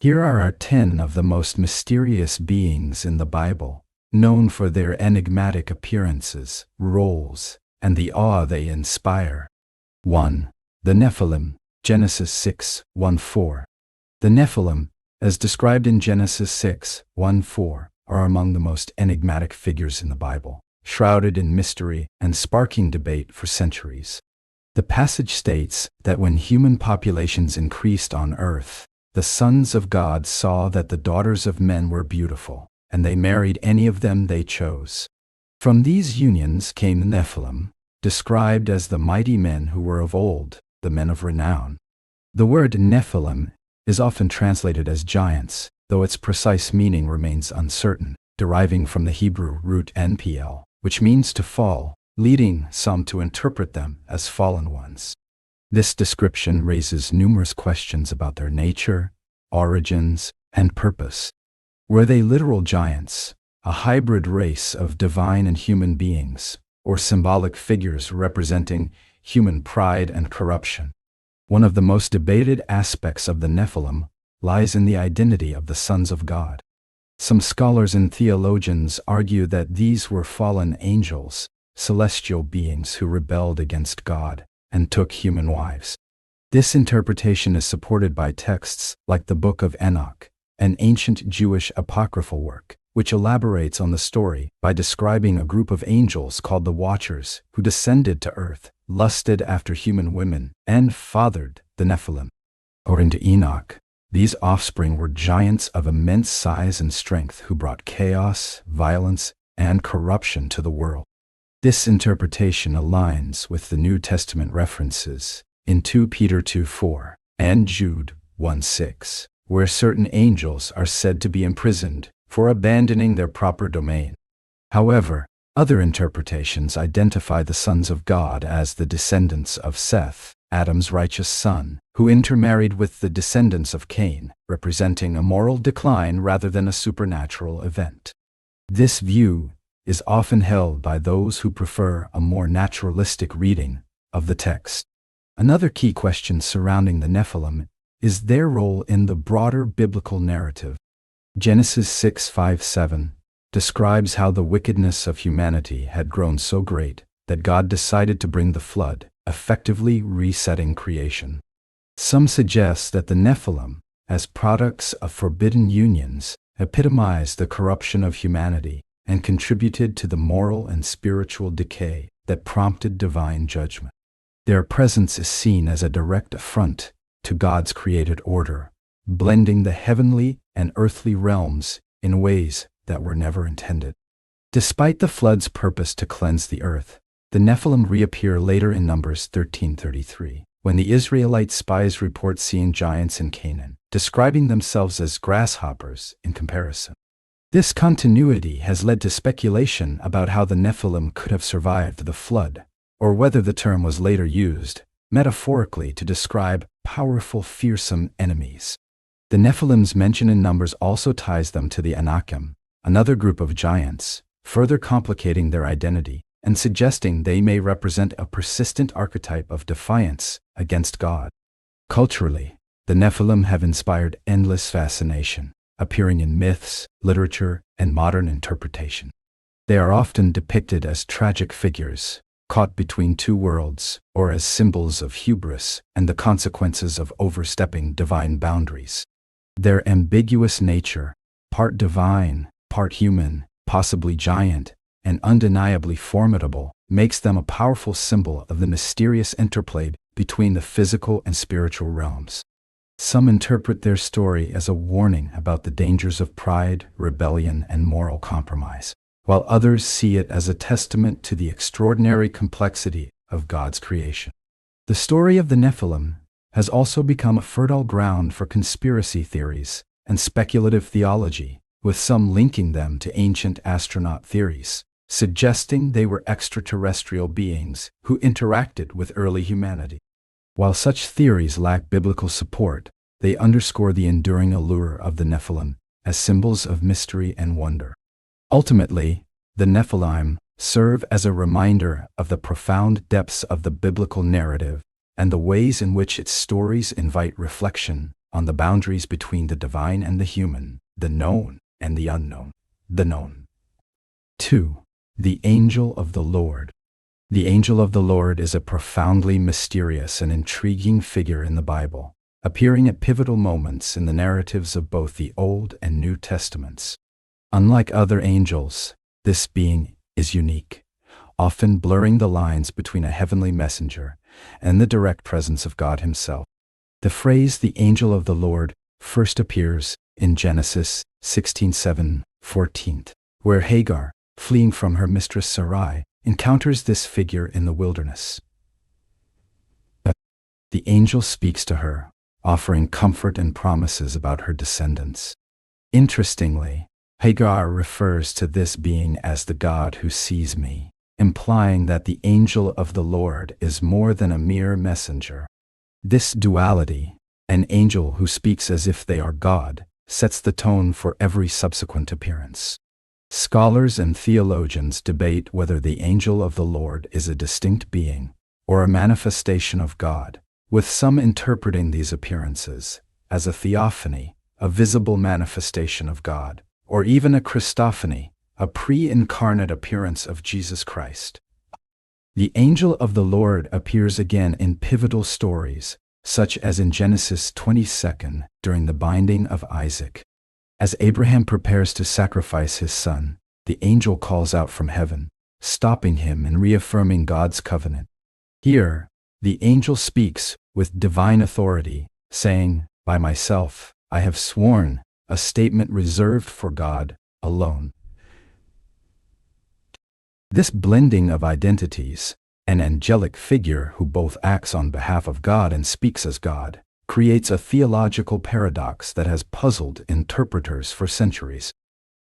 Here are 10 of the most mysterious beings in the Bible, known for their enigmatic appearances, roles, and the awe they inspire. 1. The Nephilim, Genesis 6:1-4. The Nephilim, as described in Genesis 6:1-4, are among the most enigmatic figures in the Bible, shrouded in mystery and sparking debate for centuries. The passage states that when human populations increased on earth, the sons of God saw that the daughters of men were beautiful, and they married any of them they chose. From these unions came Nephilim, described as the mighty men who were of old, the men of renown. The word Nephilim is often translated as giants, though its precise meaning remains uncertain, deriving from the Hebrew root npl, which means to fall, leading some to interpret them as fallen ones. This description raises numerous questions about their nature, origins, and purpose. Were they literal giants, a hybrid race of divine and human beings, or symbolic figures representing human pride and corruption? One of the most debated aspects of the Nephilim lies in the identity of the sons of God. Some scholars and theologians argue that these were fallen angels, celestial beings who rebelled against God and took human wives. This interpretation is supported by texts like the Book of Enoch, an ancient Jewish apocryphal work, which elaborates on the story by describing a group of angels called the Watchers who descended to earth, lusted after human women, and fathered the Nephilim. According to Enoch, these offspring were giants of immense size and strength who brought chaos, violence, and corruption to the world. This interpretation aligns with the New Testament references in 2 Peter 2:4 and Jude 1:6, where certain angels are said to be imprisoned for abandoning their proper domain. However, other interpretations identify the sons of God as the descendants of Seth, Adam's righteous son, who intermarried with the descendants of Cain, representing a moral decline rather than a supernatural event. This view is often held by those who prefer a more naturalistic reading of the text. Another key question surrounding the Nephilim is their role in the broader biblical narrative. Genesis 6:5-7 describes how the wickedness of humanity had grown so great that God decided to bring the flood, effectively resetting creation. Some suggest that the Nephilim, as products of forbidden unions, epitomize the corruption of humanity and contributed to the moral and spiritual decay that prompted divine judgment. Their presence is seen as a direct affront to God's created order, blending the heavenly and earthly realms in ways that were never intended. Despite the flood's purpose to cleanse the earth, the Nephilim reappear later in Numbers 13:33, when the Israelite spies report seeing giants in Canaan, describing themselves as grasshoppers in comparison. This continuity has led to speculation about how the Nephilim could have survived the flood, or whether the term was later used, metaphorically, to describe powerful, fearsome enemies. The Nephilim's mention in Numbers also ties them to the Anakim, another group of giants, further complicating their identity and suggesting they may represent a persistent archetype of defiance against God. Culturally, the Nephilim have inspired endless fascination, appearing in myths, literature, and modern interpretation. They are often depicted as tragic figures, caught between two worlds, or as symbols of hubris and the consequences of overstepping divine boundaries. Their ambiguous nature, part divine, part human, possibly giant, and undeniably formidable, makes them a powerful symbol of the mysterious interplay between the physical and spiritual realms. Some interpret their story as a warning about the dangers of pride, rebellion, and moral compromise, while others see it as a testament to the extraordinary complexity of God's creation. The story of the Nephilim has also become a fertile ground for conspiracy theories and speculative theology, with some linking them to ancient astronaut theories, suggesting they were extraterrestrial beings who interacted with early humanity. While such theories lack biblical support, they underscore the enduring allure of the Nephilim as symbols of mystery and wonder. Ultimately, the Nephilim serve as a reminder of the profound depths of the biblical narrative and the ways in which its stories invite reflection, on the boundaries between the divine and the human, the known and the unknown, the known. 2. The Angel of the Lord. The Angel of the Lord is a profoundly mysterious and intriguing figure in the Bible, appearing at pivotal moments in the narratives of both the Old and New Testaments. Unlike other angels, this being is unique, often blurring the lines between a heavenly messenger and the direct presence of God himself. The phrase "the angel of the Lord" first appears in Genesis 16:7-14, where Hagar, fleeing from her mistress Sarai, encounters this figure in the wilderness. The angel speaks to her, offering comfort and promises about her descendants. Interestingly, Hagar refers to this being as the God who sees me, implying that the angel of the Lord is more than a mere messenger. This duality, an angel who speaks as if they are God, sets the tone for every subsequent appearance. Scholars and theologians debate whether the angel of the Lord is a distinct being or a manifestation of God, with some interpreting these appearances as a theophany, a visible manifestation of God, or even a Christophany, a pre-incarnate appearance of Jesus Christ. The angel of the Lord appears again in pivotal stories, such as in Genesis 22 during the binding of Isaac. As Abraham prepares to sacrifice his son, the angel calls out from heaven, stopping him and reaffirming God's covenant. Here, the angel speaks with divine authority, saying, "By myself, I have sworn," a statement reserved for God alone. This blending of identities, an angelic figure who both acts on behalf of God and speaks as God, creates a theological paradox that has puzzled interpreters for centuries.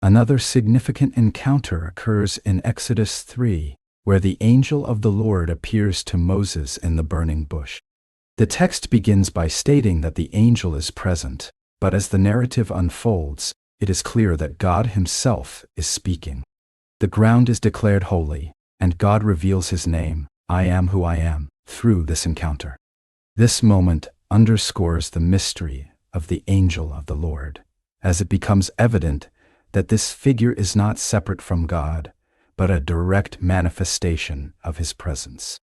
Another significant encounter occurs in Exodus 3, where the angel of the Lord appears to Moses in the burning bush. The text begins by stating that the angel is present, but as the narrative unfolds, it is clear that God himself is speaking. The ground is declared holy, and God reveals his name, "I am who I am," through this encounter. This moment underscores the mystery of the angel of the Lord, as it becomes evident that this figure is not separate from God, but a direct manifestation of his presence.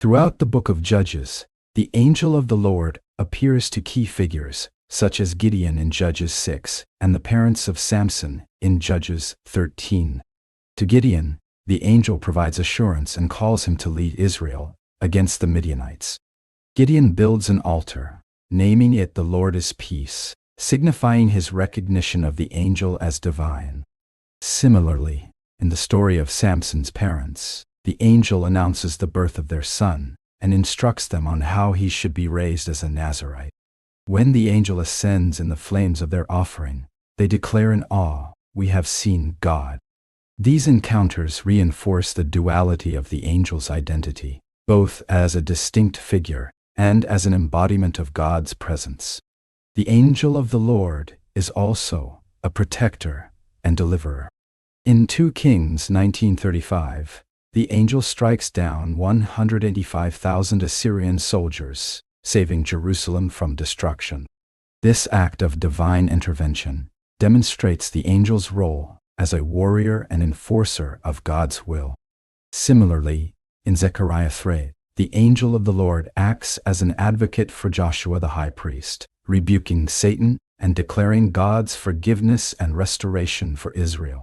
Throughout the book of Judges, the angel of the Lord appears to key figures, such as Gideon in Judges 6 and the parents of Samson in Judges 13. To Gideon, the angel provides assurance and calls him to lead Israel against the Midianites. Gideon builds an altar, naming it "The Lord is Peace," signifying his recognition of the angel as divine. Similarly, in the story of Samson's parents, the angel announces the birth of their son and instructs them on how he should be raised as a Nazirite. When the angel ascends in the flames of their offering, they declare in awe, "We have seen God." These encounters reinforce the duality of the angel's identity, both as a distinct figure and as an embodiment of God's presence. The angel of the Lord is also a protector and deliverer. In 2 Kings 19:35, the angel strikes down 185,000 Assyrian soldiers, saving Jerusalem from destruction. This act of divine intervention demonstrates the angel's role as a warrior and enforcer of God's will. Similarly, in Zechariah 3, the angel of the Lord acts as an advocate for Joshua the high priest, rebuking Satan and declaring God's forgiveness and restoration for Israel.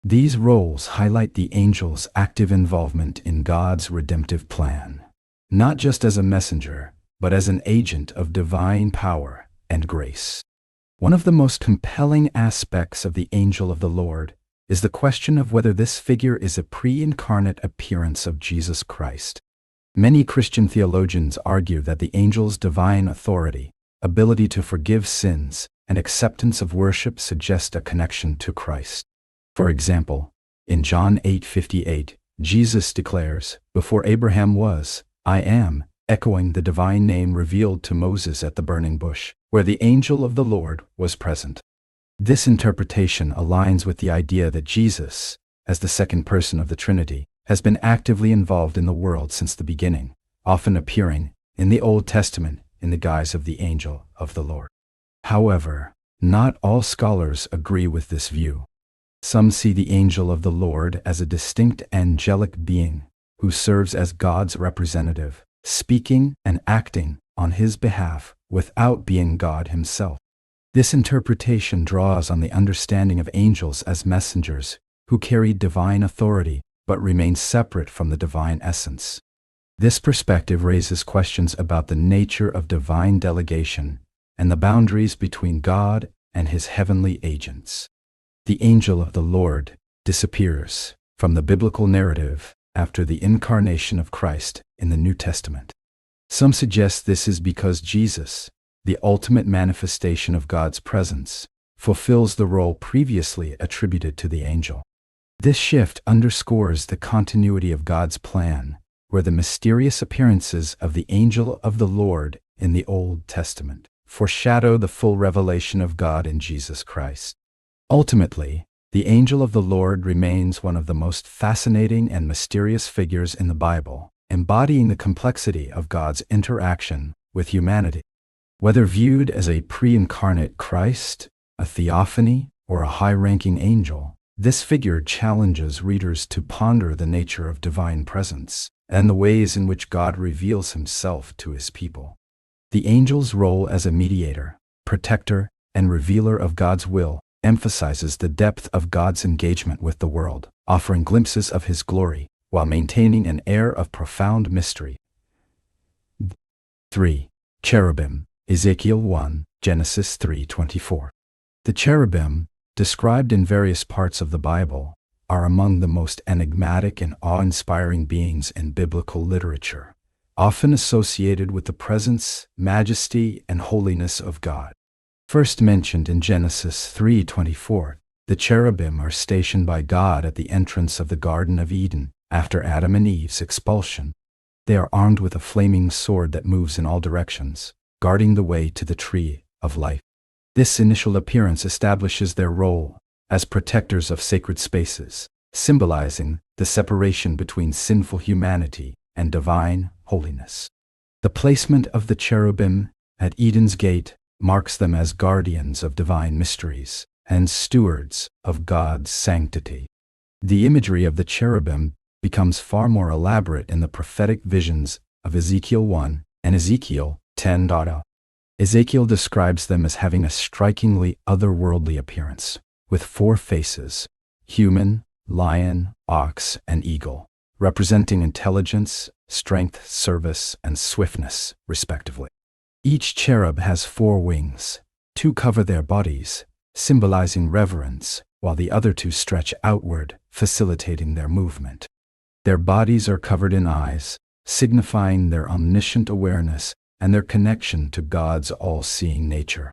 These roles highlight the angel's active involvement in God's redemptive plan, not just as a messenger, but as an agent of divine power and grace. One of the most compelling aspects of the angel of the Lord is the question of whether this figure is a pre-incarnate appearance of Jesus Christ. Many Christian theologians argue that the angel's divine authority, ability to forgive sins, and acceptance of worship suggest a connection to Christ. For example, in John 8:58, Jesus declares, "Before Abraham was, I am," echoing the divine name revealed to Moses at the burning bush, where the angel of the Lord was present. This interpretation aligns with the idea that Jesus, as the second person of the Trinity, has been actively involved in the world since the beginning, often appearing, in the Old Testament, in the guise of the angel of the Lord. However, not all scholars agree with this view. Some see the angel of the Lord as a distinct angelic being who serves as God's representative, speaking and acting on his behalf without being God himself. This interpretation draws on the understanding of angels as messengers who carry divine authority but remain separate from the divine essence. This perspective raises questions about the nature of divine delegation and the boundaries between God and his heavenly agents. The angel of the Lord disappears from the biblical narrative after the incarnation of Christ in the New Testament. Some suggest this is because Jesus, the ultimate manifestation of God's presence, fulfills the role previously attributed to the angel. This shift underscores the continuity of God's plan, where the mysterious appearances of the angel of the Lord in the Old Testament foreshadow the full revelation of God in Jesus Christ. Ultimately, the angel of the Lord remains one of the most fascinating and mysterious figures in the Bible, embodying the complexity of God's interaction with humanity. Whether viewed as a pre-incarnate Christ, a theophany, or a high-ranking angel, this figure challenges readers to ponder the nature of divine presence and the ways in which God reveals himself to his people. The angel's role as a mediator, protector, and revealer of God's will emphasizes the depth of God's engagement with the world, offering glimpses of his glory while maintaining an air of profound mystery. 3. Cherubim, Ezekiel 1, Genesis 3:24. The cherubim, described in various parts of the Bible, are among the most enigmatic and awe-inspiring beings in biblical literature, often associated with the presence, majesty, and holiness of God. First mentioned in Genesis 3:24, the cherubim are stationed by God at the entrance of the Garden of Eden after Adam and Eve's expulsion. They are armed with a flaming sword that moves in all directions, guarding the way to the tree of life. This initial appearance establishes their role as protectors of sacred spaces, symbolizing the separation between sinful humanity and divine holiness. The placement of the cherubim at Eden's gate marks them as guardians of divine mysteries and stewards of God's sanctity. The imagery of the cherubim becomes far more elaborate in the prophetic visions of Ezekiel 1 and Ezekiel 10. Ezekiel describes them as having a strikingly otherworldly appearance, with 4 faces: human, lion, ox, and eagle, representing intelligence, strength, service, and swiftness, respectively. Each cherub has 4 wings. 2 cover their bodies, symbolizing reverence, while the other 2 stretch outward, facilitating their movement. Their bodies are covered in eyes, signifying their omniscient awareness and their connection to God's all-seeing nature.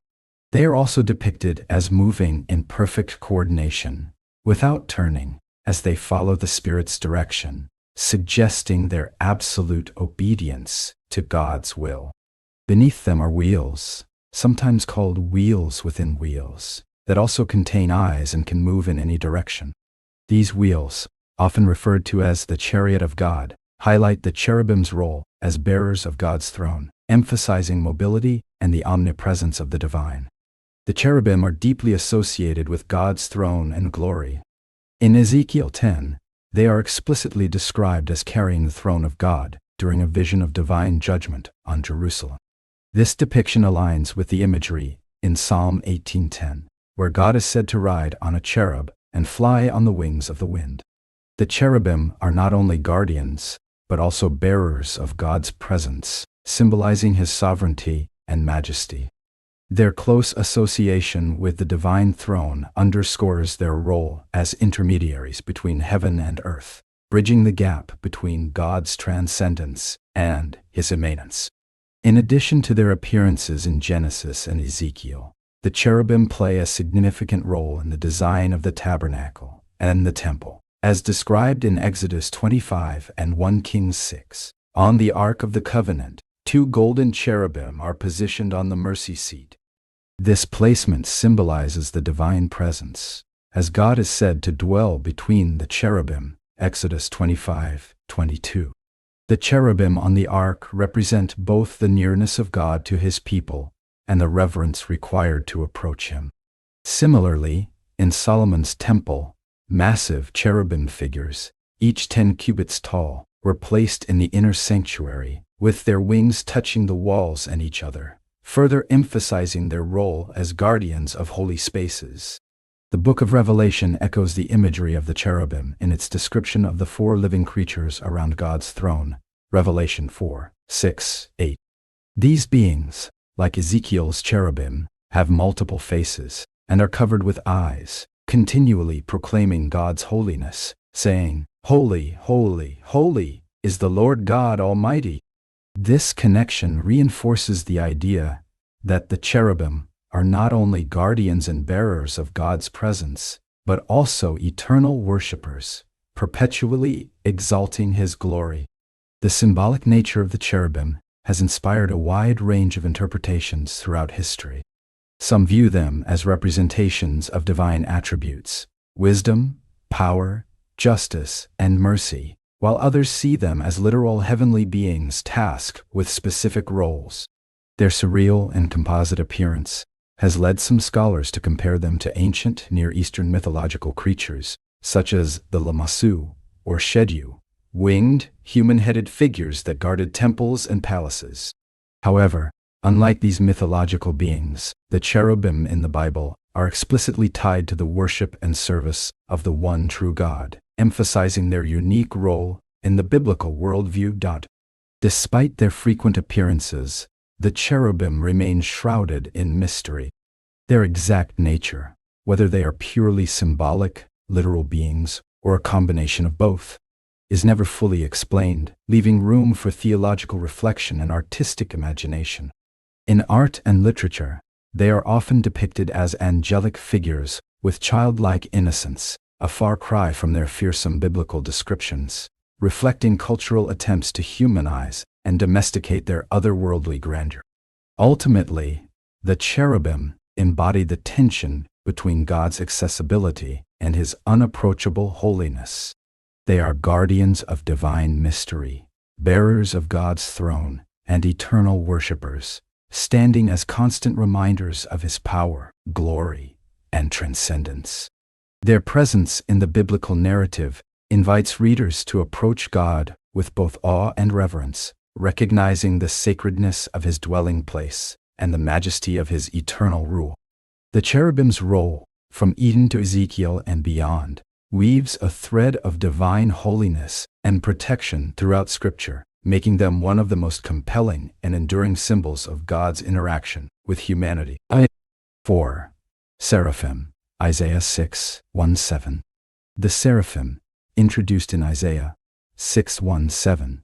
They are also depicted as moving in perfect coordination, without turning, as they follow the Spirit's direction, suggesting their absolute obedience to God's will. Beneath them are wheels, sometimes called wheels within wheels, that also contain eyes and can move in any direction. These wheels, often referred to as the chariot of God, highlight the cherubim's role as bearers of God's throne, emphasizing mobility and the omnipresence of the divine. The cherubim are deeply associated with God's throne and glory. In Ezekiel 10, they are explicitly described as carrying the throne of God during a vision of divine judgment on Jerusalem. This depiction aligns with the imagery in Psalm 18:10, where God is said to ride on a cherub and fly on the wings of the wind. The cherubim are not only guardians, but also bearers of God's presence, symbolizing his sovereignty and majesty. Their close association with the divine throne underscores their role as intermediaries between heaven and earth, bridging the gap between God's transcendence and his immanence. In addition to their appearances in Genesis and Ezekiel, the cherubim play a significant role in the design of the tabernacle and the temple, as described in Exodus 25 and 1 Kings 6. On the Ark of the Covenant, 2 golden cherubim are positioned on the mercy seat. This placement symbolizes the divine presence, as God is said to dwell between the cherubim, Exodus 25:22. The cherubim on the ark represent both the nearness of God to his people and the reverence required to approach him. Similarly, in Solomon's temple, massive cherubim figures, each 10 cubits tall, were placed in the inner sanctuary, with their wings touching the walls and each other, further emphasizing their role as guardians of holy spaces. The book of Revelation echoes the imagery of the cherubim in its description of the 4 living creatures around God's throne, Revelation 4:6-8. These beings, like Ezekiel's cherubim, have multiple faces and are covered with eyes, continually proclaiming God's holiness, saying, "Holy, holy, holy is the Lord God Almighty." This connection reinforces the idea that the cherubim are not only guardians and bearers of God's presence, but also eternal worshipers, perpetually exalting His glory. The symbolic nature of the cherubim has inspired a wide range of interpretations throughout history. Some view them as representations of divine attributes, wisdom, power, justice, and mercy, while others see them as literal heavenly beings tasked with specific roles. Their surreal and composite appearance has led some scholars to compare them to ancient Near Eastern mythological creatures, such as the Lamassu or Shedyu, winged, human-headed figures that guarded temples and palaces. However, unlike these mythological beings, the cherubim in the Bible are explicitly tied to the worship and service of the one true God, emphasizing their unique role in the biblical worldview. Despite their frequent appearances, the cherubim remain shrouded in mystery. Their exact nature, whether they are purely symbolic, literal beings, or a combination of both, is never fully explained, leaving room for theological reflection and artistic imagination. In art and literature, they are often depicted as angelic figures with childlike innocence, a far cry from their fearsome biblical descriptions, reflecting cultural attempts to humanize and domesticate their otherworldly grandeur. Ultimately, the cherubim embody the tension between God's accessibility and His unapproachable holiness. They are guardians of divine mystery, bearers of God's throne, and eternal worshipers, standing as constant reminders of His power, glory, and transcendence. Their presence in the biblical narrative invites readers to approach God with both awe and reverence, recognizing the sacredness of His dwelling place and the majesty of His eternal rule. The cherubim's role, from Eden to Ezekiel and beyond, weaves a thread of divine holiness and protection throughout Scripture, making them one of the most compelling and enduring symbols of God's interaction with humanity. 4. Seraphim, Isaiah 6:1-7. The seraphim, introduced in Isaiah 6:1-7,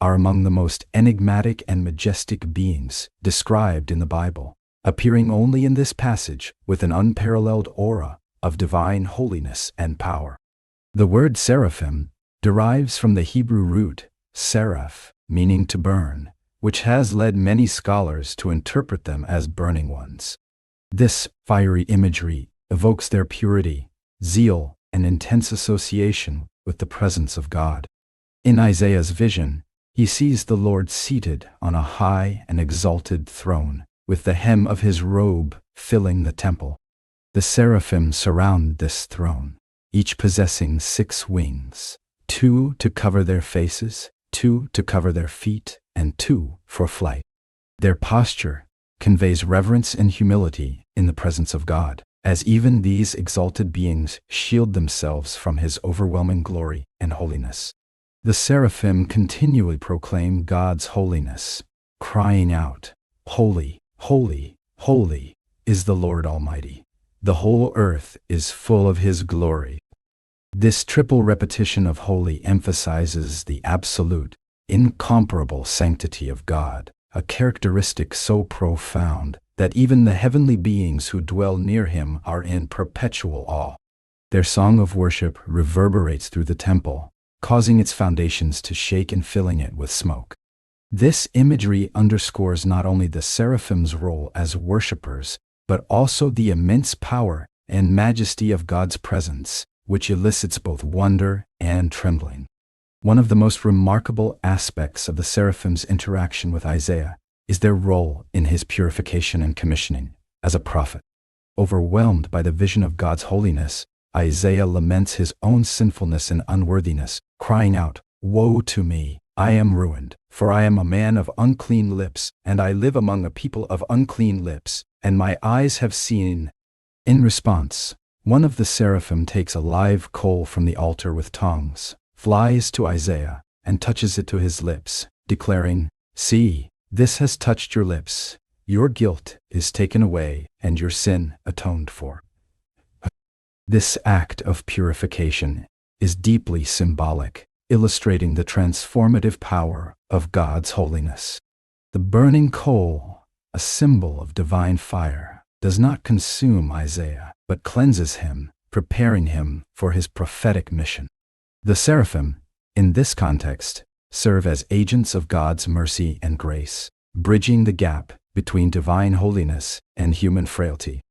are among the most enigmatic and majestic beings described in the Bible, appearing only in this passage with an unparalleled aura of divine holiness and power. The word seraphim derives from the Hebrew root seraph, meaning to burn, which has led many scholars to interpret them as burning ones. This fiery imagery evokes their purity, zeal, and intense association with the presence of God. In Isaiah's vision, he sees the Lord seated on a high and exalted throne, with the hem of His robe filling the temple. The seraphim surround this throne, each possessing 6 wings, 2 to cover their faces, 2 to cover their feet, and 2 for flight. Their posture conveys reverence and humility in the presence of God, as even these exalted beings shield themselves from His overwhelming glory and holiness. The seraphim continually proclaim God's holiness, crying out, "Holy, holy, holy is the Lord Almighty. The whole earth is full of His glory." This triple repetition of holy emphasizes the absolute, incomparable sanctity of God, a characteristic so profound that even the heavenly beings who dwell near Him are in perpetual awe. Their song of worship reverberates through the temple, causing its foundations to shake and filling it with smoke. This imagery underscores not only the seraphim's role as worshipers, but also the immense power and majesty of God's presence, which elicits both wonder and trembling. One of the most remarkable aspects of the seraphim's interaction with Isaiah is their role in his purification and commissioning as a prophet. Overwhelmed by the vision of God's holiness, Isaiah laments his own sinfulness and unworthiness, crying out, "Woe to me! I am ruined, for I am a man of unclean lips, and I live among a people of unclean lips, and my eyes have seen." In response, one of the seraphim takes a live coal from the altar with tongs, flies to Isaiah, and touches it to his lips, declaring, "See, this has touched your lips. Your guilt is taken away, and your sin atoned for." This act of purification is deeply symbolic, illustrating the transformative power of God's holiness. The burning coal, a symbol of divine fire, does not consume Isaiah, but cleanses him, preparing him for his prophetic mission. The seraphim, in this context, serve as agents of God's mercy and grace, bridging the gap between divine holiness and human frailty.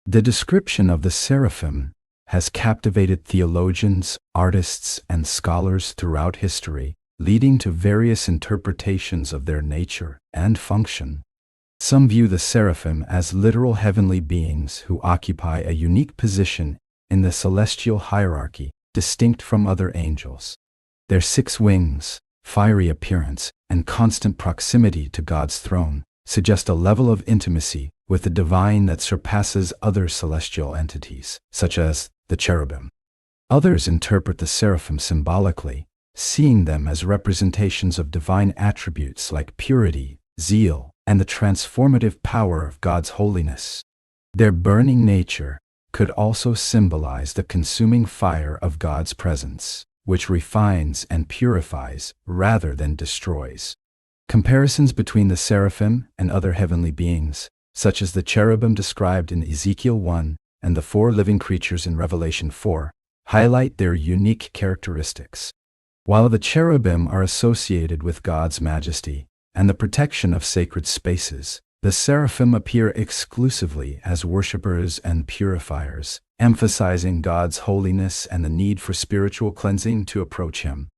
The description of the seraphim has captivated theologians, artists, and scholars throughout history, leading to various interpretations of their nature and function. Some view the seraphim as literal heavenly beings who occupy a unique position in the celestial hierarchy, distinct from other angels. Their 6 wings, fiery appearance, and constant proximity to God's throne suggest a level of intimacy with the divine that surpasses other celestial entities, such as the cherubim. Others interpret the seraphim symbolically, seeing them as representations of divine attributes like purity, zeal, and the transformative power of God's holiness. Their burning nature could also symbolize the consuming fire of God's presence, which refines and purifies rather than destroys. Comparisons between the seraphim and other heavenly beings, such as the cherubim described in Ezekiel 1 and the 4 living creatures in Revelation 4, highlight their unique characteristics. While the cherubim are associated with God's majesty and the protection of sacred spaces, the seraphim appear exclusively as worshippers and purifiers, emphasizing God's holiness and the need for spiritual cleansing to approach Him.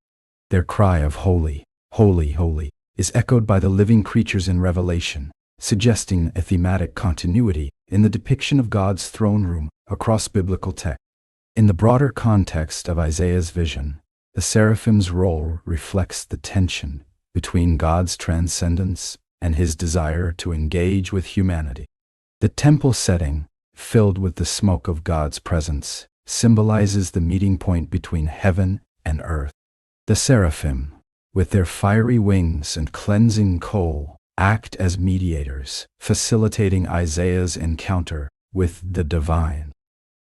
Their cry of "Holy, holy, holy" is echoed by the living creatures in Revelation, suggesting a thematic continuity in the depiction of God's throne room across biblical texts. In the broader context of Isaiah's vision, the seraphim's role reflects the tension between God's transcendence and His desire to engage with humanity. The temple setting, filled with the smoke of God's presence, symbolizes the meeting point between heaven and earth. The seraphim, with their fiery wings and cleansing coal, act as mediators, facilitating Isaiah's encounter with the divine.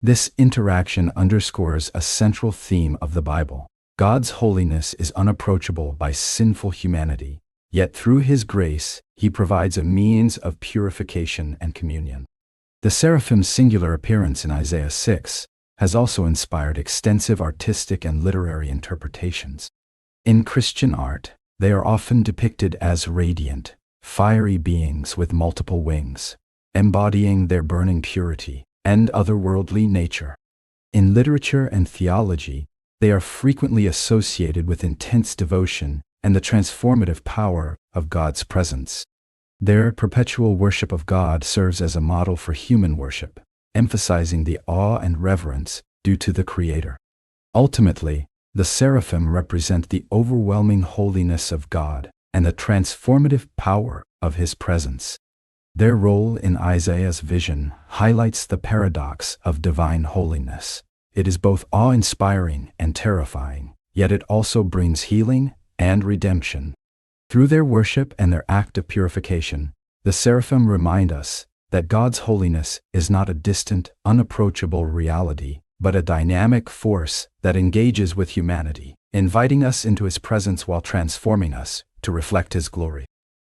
This interaction underscores a central theme of the Bible. God's holiness is unapproachable by sinful humanity, yet through His grace, He provides a means of purification and communion. The seraphim's singular appearance in Isaiah 6 has also inspired extensive artistic and literary interpretations. In Christian art, they are often depicted as radiant, fiery beings with multiple wings, embodying their burning purity and otherworldly nature. In literature and theology, they are frequently associated with intense devotion and the transformative power of God's presence. Their perpetual worship of God serves as a model for human worship, emphasizing the awe and reverence due to the Creator. Ultimately, the seraphim represent the overwhelming holiness of God and the transformative power of His presence. Their role in Isaiah's vision highlights the paradox of divine holiness. It is both awe-inspiring and terrifying, yet it also brings healing and redemption. Through their worship and their act of purification, the seraphim remind us that God's holiness is not a distant, unapproachable reality, but a dynamic force that engages with humanity, inviting us into His presence while transforming us to reflect His glory.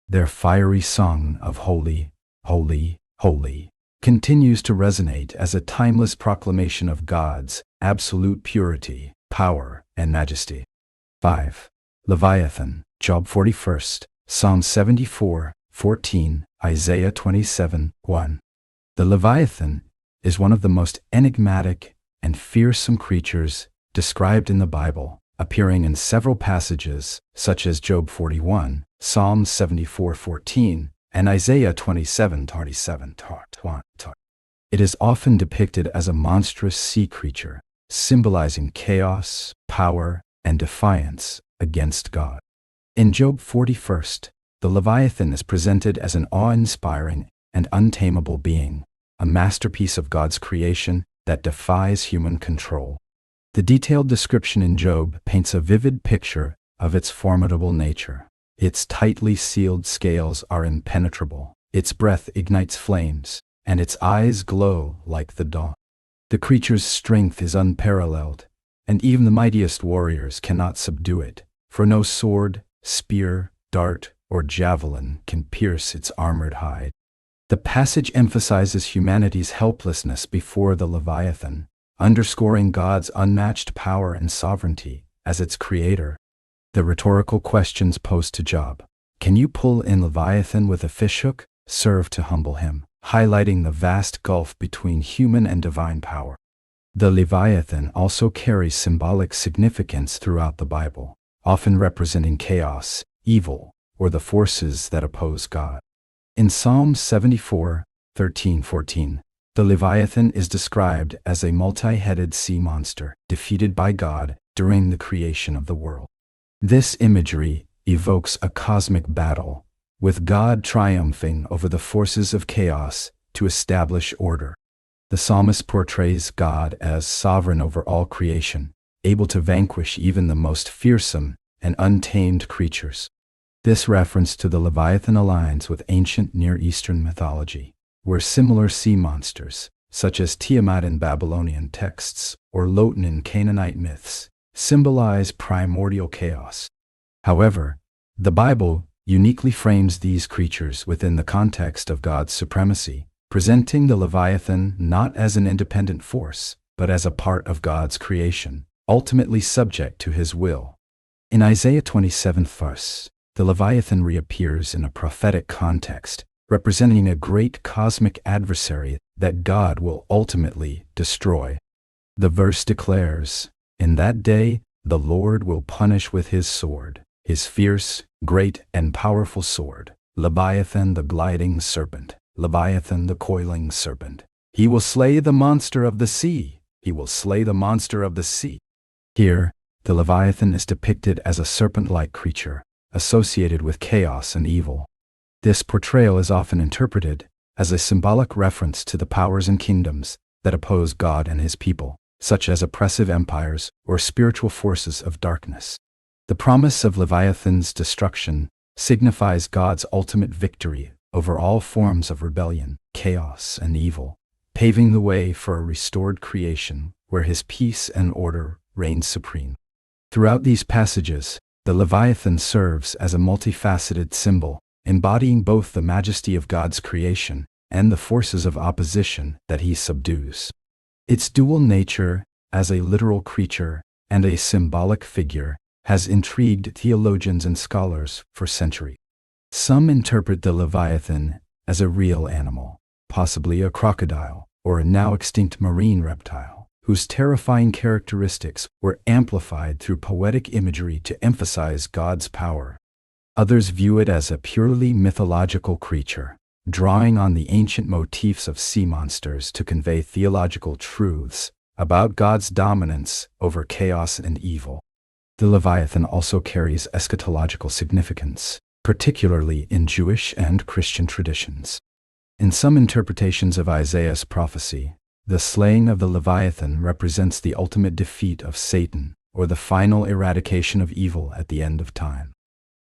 Their fiery song of "Holy, holy, holy" continues to resonate as a timeless proclamation of God's absolute purity, power, and majesty. 5. Leviathan, Job 41, Psalm 74:14, Isaiah 27:1. The Leviathan is one of the most enigmatic and fearsome creatures described in the Bible, appearing in several passages such as Job 41, Psalm 74:14, and Isaiah 27:27. It is often depicted as a monstrous sea creature, symbolizing chaos, power, and defiance against God. In Job 41, the Leviathan is presented as an awe-inspiring and untamable being, a masterpiece of God's creation that defies human control. The detailed description in Job paints a vivid picture of its formidable nature. Its tightly sealed scales are impenetrable, its breath ignites flames, and its eyes glow like the dawn. The creature's strength is unparalleled, and even the mightiest warriors cannot subdue it, for no sword, spear, dart, or javelin can pierce its armored hide. The passage emphasizes humanity's helplessness before the Leviathan, underscoring God's unmatched power and sovereignty as its creator. The rhetorical questions posed to Job, "Can you pull in Leviathan with a fishhook?" serve to humble him, highlighting the vast gulf between human and divine power. The Leviathan also carries symbolic significance throughout the Bible, often representing chaos, evil, or the forces that oppose God. In Psalm 74:13-14, the Leviathan is described as a multi-headed sea monster defeated by God during the creation of the world. This imagery evokes a cosmic battle, with God triumphing over the forces of chaos to establish order. The psalmist portrays God as sovereign over all creation, able to vanquish even the most fearsome and untamed creatures. This reference to the Leviathan aligns with ancient Near Eastern mythology, where similar sea monsters, such as Tiamat in Babylonian texts or Lotan in Canaanite myths, symbolize primordial chaos. However, the Bible uniquely frames these creatures within the context of God's supremacy, presenting the Leviathan not as an independent force, but as a part of God's creation, ultimately subject to His will. In Isaiah 27:1, the Leviathan reappears in a prophetic context, representing a great cosmic adversary that God will ultimately destroy. The verse declares, "In that day the Lord will punish with His sword, His fierce, great, and powerful sword, Leviathan the gliding serpent, Leviathan the coiling serpent. He will slay the monster of the sea. He will slay the monster of the sea." Here, the Leviathan is depicted as a serpent-like creature, associated with chaos and evil. This portrayal is often interpreted as a symbolic reference to the powers and kingdoms that oppose God and His people, such as oppressive empires or spiritual forces of darkness. The promise of Leviathan's destruction signifies God's ultimate victory over all forms of rebellion, chaos, and evil, paving the way for a restored creation where His peace and order reign supreme. Throughout these passages, the Leviathan serves as a multifaceted symbol, embodying both the majesty of God's creation and the forces of opposition that He subdues. Its dual nature, as a literal creature and a symbolic figure, has intrigued theologians and scholars for centuries. Some interpret the Leviathan as a real animal, possibly a crocodile or a now extinct marine reptile, whose terrifying characteristics were amplified through poetic imagery to emphasize God's power. Others view it as a purely mythological creature, drawing on the ancient motifs of sea monsters to convey theological truths about God's dominance over chaos and evil. The Leviathan also carries eschatological significance, particularly in Jewish and Christian traditions. In some interpretations of Isaiah's prophecy, the slaying of the Leviathan represents the ultimate defeat of Satan, or the final eradication of evil at the end of time.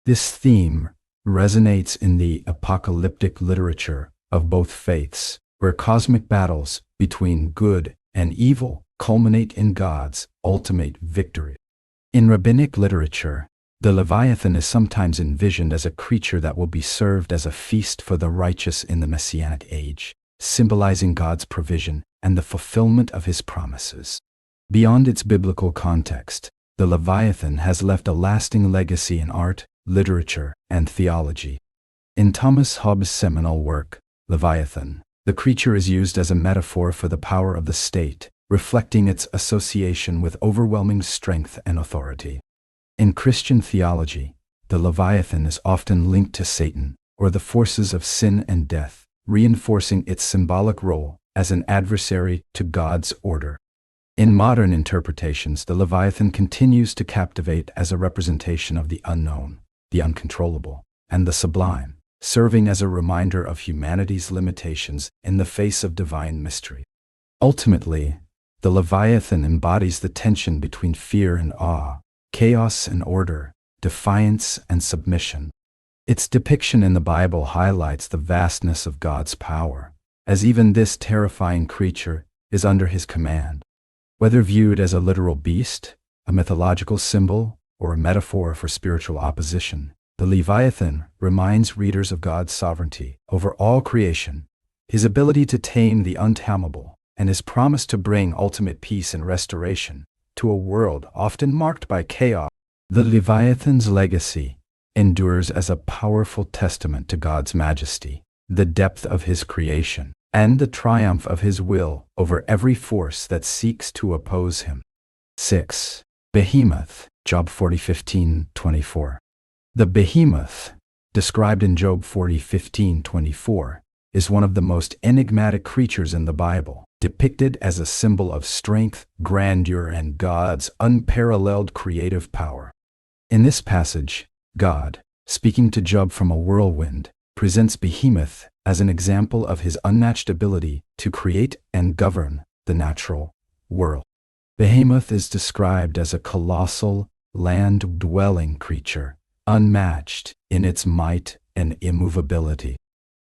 This theme resonates in the apocalyptic literature of both faiths, where cosmic battles between good and evil culminate in God's ultimate victory. In rabbinic literature, the Leviathan is sometimes envisioned as a creature that will be served as a feast for the righteous in the Messianic age, symbolizing God's provision and the fulfillment of His promises. Beyond its biblical context, the Leviathan has left a lasting legacy in art, literature, and theology. In Thomas Hobbes' seminal work, Leviathan, the creature is used as a metaphor for the power of the state, reflecting its association with overwhelming strength and authority. In Christian theology, the Leviathan is often linked to Satan, or the forces of sin and death, reinforcing its symbolic role as an adversary to God's order. In modern interpretations, the Leviathan continues to captivate as a representation of the unknown, the uncontrollable, and the sublime, serving as a reminder of humanity's limitations in the face of divine mystery. Ultimately, the Leviathan embodies the tension between fear and awe, chaos and order, defiance and submission. Its depiction in the Bible highlights the vastness of God's power, as even this terrifying creature is under his command. Whether viewed as a literal beast, a mythological symbol, or a metaphor for spiritual opposition, the Leviathan reminds readers of God's sovereignty over all creation, his ability to tame the untamable, and his promise to bring ultimate peace and restoration to a world often marked by chaos. The Leviathan's legacy endures as a powerful testament to God's majesty, the depth of his creation, and the triumph of his will over every force that seeks to oppose him. 6. Behemoth, Job 40:15-24. The Behemoth, described in Job 40:15-24, is one of the most enigmatic creatures in the Bible, depicted as a symbol of strength, grandeur, and God's unparalleled creative power. In this passage, God, speaking to Job from a whirlwind, presents Behemoth as an example of his unmatched ability to create and govern the natural world. Behemoth is described as a colossal, land-dwelling creature, unmatched in its might and immovability.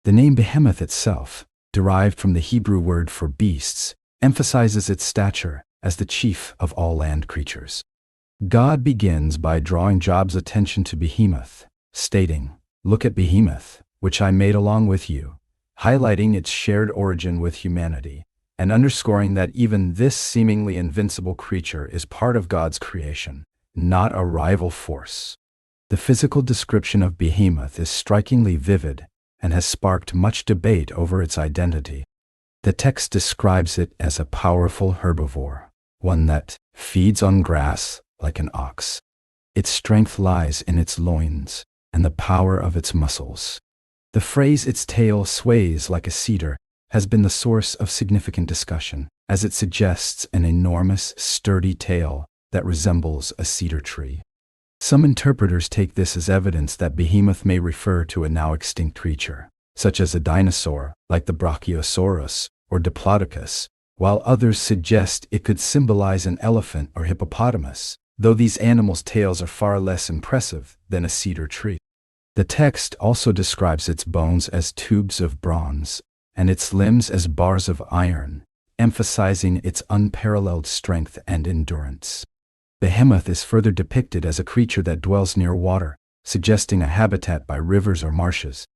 The name Behemoth itself, derived from the Hebrew word for beasts, emphasizes its stature as the chief of all land creatures. God begins by drawing Job's attention to Behemoth, stating, "Look at Behemoth, which I made along with you," highlighting its shared origin with humanity, and underscoring that even this seemingly invincible creature is part of God's creation, not a rival force. The physical description of Behemoth is strikingly vivid and has sparked much debate over its identity. The text describes it as a powerful herbivore, one that feeds on grass like an ox. Its strength lies in its loins and the power of its muscles. The phrase "its tail sways like a cedar" has been the source of significant discussion, as it suggests an enormous, sturdy tail that resembles a cedar tree. Some interpreters take this as evidence that Behemoth may refer to a now extinct creature, such as a dinosaur like the Brachiosaurus or Diplodocus, while others suggest it could symbolize an elephant or hippopotamus, though these animals' tails are far less impressive than a cedar tree. The text also describes its bones as tubes of bronze, and its limbs as bars of iron, emphasizing its unparalleled strength and endurance. Behemoth is further depicted as a creature that dwells near water, suggesting a habitat by rivers or marshes.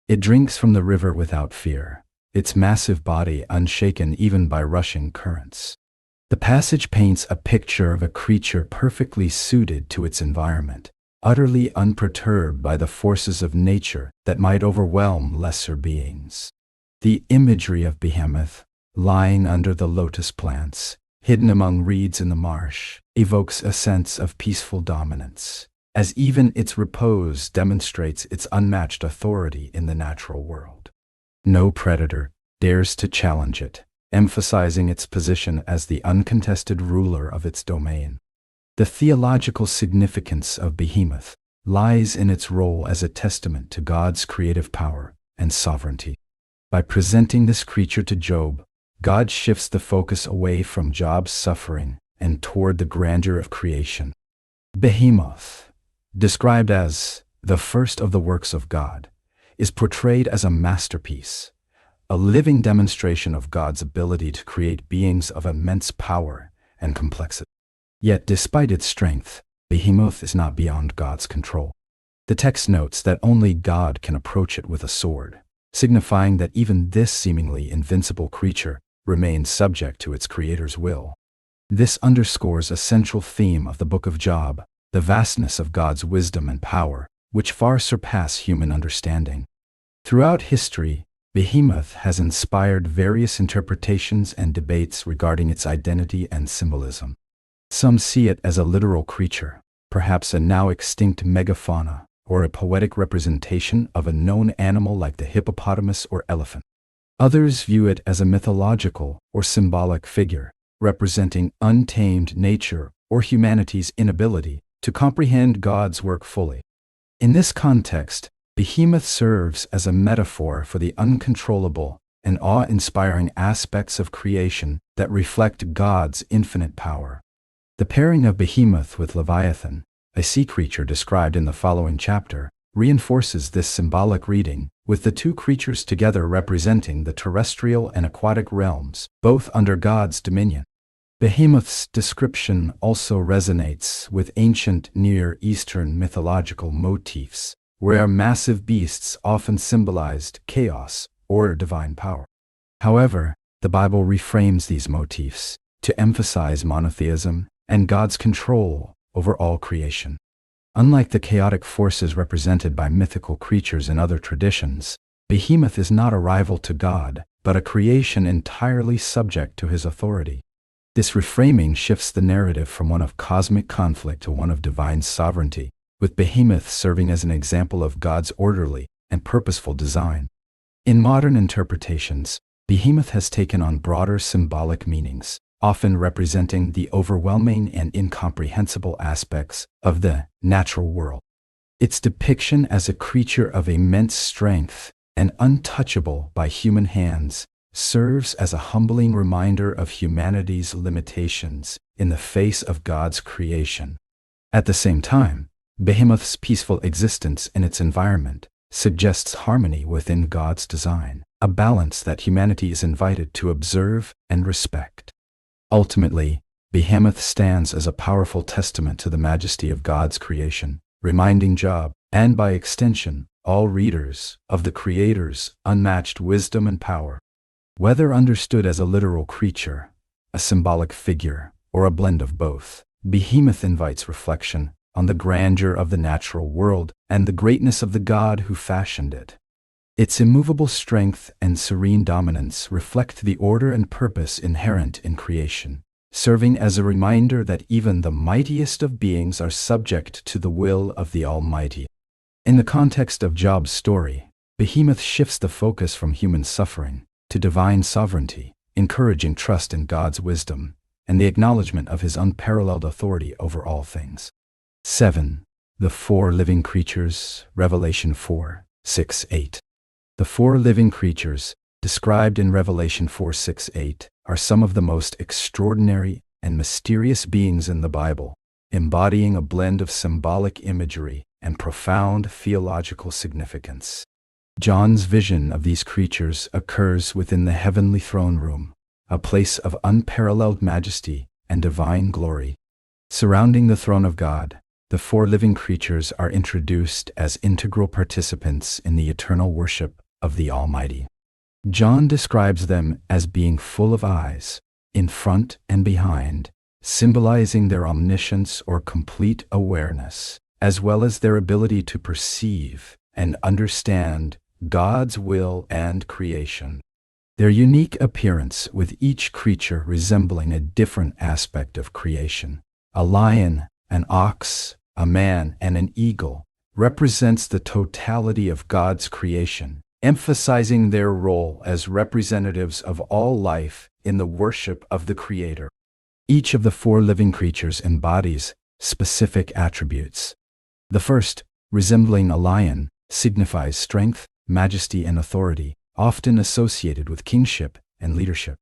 It drinks from the river without fear, its massive body unshaken even by rushing currents. The passage paints a picture of a creature perfectly suited to its environment, utterly unperturbed by the forces of nature that might overwhelm lesser beings. The imagery of Behemoth, lying under the lotus plants, hidden among reeds in the marsh, evokes a sense of peaceful dominance, as even its repose demonstrates its unmatched authority in the natural world. No predator dares to challenge it, emphasizing its position as the uncontested ruler of its domain. The theological significance of Behemoth lies in its role as a testament to God's creative power and sovereignty. By presenting this creature to Job, God shifts the focus away from Job's suffering and toward the grandeur of creation. Behemoth, described as the first of the works of God, is portrayed as a masterpiece, a living demonstration of God's ability to create beings of immense power and complexity. Yet, despite its strength, Behemoth is not beyond God's control. The text notes that only God can approach it with a sword, signifying that even this seemingly invincible creature remains subject to its Creator's will. This underscores a central theme of the book of Job, the vastness of God's wisdom and power, which far surpass human understanding. Throughout history, Behemoth has inspired various interpretations and debates regarding its identity and symbolism. Some see it as a literal creature, perhaps a now extinct megafauna, or a poetic representation of a known animal like the hippopotamus or elephant. Others view it as a mythological or symbolic figure, representing untamed nature or humanity's inability to comprehend God's work fully. In this context, Behemoth serves as a metaphor for the uncontrollable and awe-inspiring aspects of creation that reflect God's infinite power. The pairing of Behemoth with Leviathan, a sea creature described in the following chapter, reinforces this symbolic reading, with the two creatures together representing the terrestrial and aquatic realms, both under God's dominion. Behemoth's description also resonates with ancient Near Eastern mythological motifs, where massive beasts often symbolized chaos or divine power. However, the Bible reframes these motifs to emphasize monotheism and God's control over all creation. Unlike the chaotic forces represented by mythical creatures in other traditions, Behemoth is not a rival to God, but a creation entirely subject to his authority. This reframing shifts the narrative from one of cosmic conflict to one of divine sovereignty, with Behemoth serving as an example of God's orderly and purposeful design. In modern interpretations, Behemoth has taken on broader symbolic meanings, often representing the overwhelming and incomprehensible aspects of the natural world. Its depiction as a creature of immense strength and untouchable by human hands serves as a humbling reminder of humanity's limitations in the face of God's creation. At the same time, Behemoth's peaceful existence in its environment suggests harmony within God's design, a balance that humanity is invited to observe and respect. Ultimately, Behemoth stands as a powerful testament to the majesty of God's creation, reminding Job, and by extension, all readers, of the Creator's unmatched wisdom and power. Whether understood as a literal creature, a symbolic figure, or a blend of both, Behemoth invites reflection on the grandeur of the natural world and the greatness of the God who fashioned it. Its immovable strength and serene dominance reflect the order and purpose inherent in creation, serving as a reminder that even the mightiest of beings are subject to the will of the Almighty. In the context of Job's story, Behemoth shifts the focus from human suffering to divine sovereignty, encouraging trust in God's wisdom and the acknowledgement of his unparalleled authority over all things. 7. The four living creatures, Revelation 4:6-8. The four living creatures, described in Revelation 4:6-8, are some of the most extraordinary and mysterious beings in the Bible, embodying a blend of symbolic imagery and profound theological significance. John's vision of these creatures occurs within the heavenly throne room, a place of unparalleled majesty and divine glory. Surrounding the throne of God, the four living creatures are introduced as integral participants in the eternal worship of the Almighty. John describes them as being full of eyes, in front and behind, symbolizing their omniscience or complete awareness, as well as their ability to perceive and understand God's will and creation. Their unique appearance, with each creature resembling a different aspect of creation, a lion, an ox, a man, and an eagle, represents the totality of God's creation, emphasizing their role as representatives of all life in the worship of the Creator. Each of the four living creatures embodies specific attributes. The first, resembling a lion, signifies strength, majesty, and authority, often associated with kingship and leadership.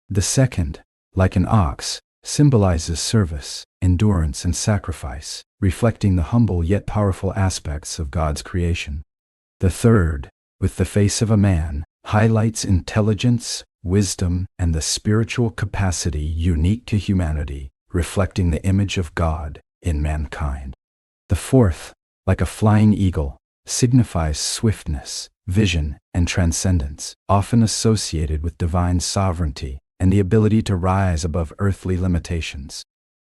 The second, like an ox, symbolizes service, endurance, and sacrifice, reflecting the humble yet powerful aspects of God's creation. The third, with the face of a man, highlights intelligence, wisdom, and the spiritual capacity unique to humanity, reflecting the image of God in mankind. The fourth, like a flying eagle, signifies swiftness, vision, and transcendence, often associated with divine sovereignty and the ability to rise above earthly limitations.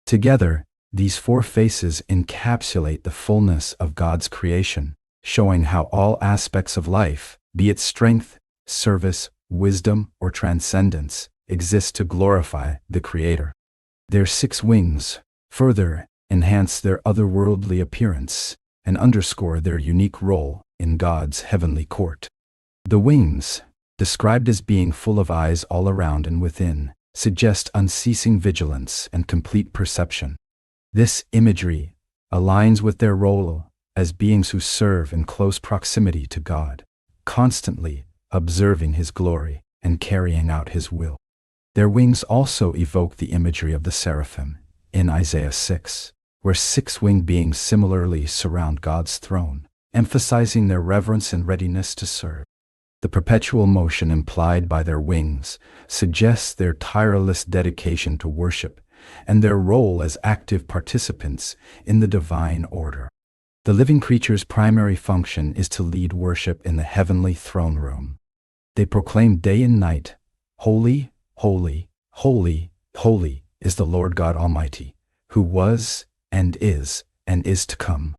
Together, these four faces encapsulate the fullness of God's creation, showing how all aspects of life, be it strength, service, wisdom, or transcendence, exist to glorify the Creator. Their 6 wings further enhance their otherworldly appearance, and underscore their unique role in God's heavenly court. The wings, described as being full of eyes all around and within, suggest unceasing vigilance and complete perception. This imagery aligns with their role as beings who serve in close proximity to God, constantly observing His glory and carrying out His will. Their wings also evoke the imagery of the Seraphim in Isaiah 6, where 6 winged beings similarly surround God's throne, emphasizing their reverence and readiness to serve. The perpetual motion implied by their wings suggests their tireless dedication to worship and their role as active participants in the divine order. The living creature's primary function is to lead worship in the heavenly throne room. They proclaim day and night, "Holy, holy, holy, holy is the Lord God Almighty, who was and is to come."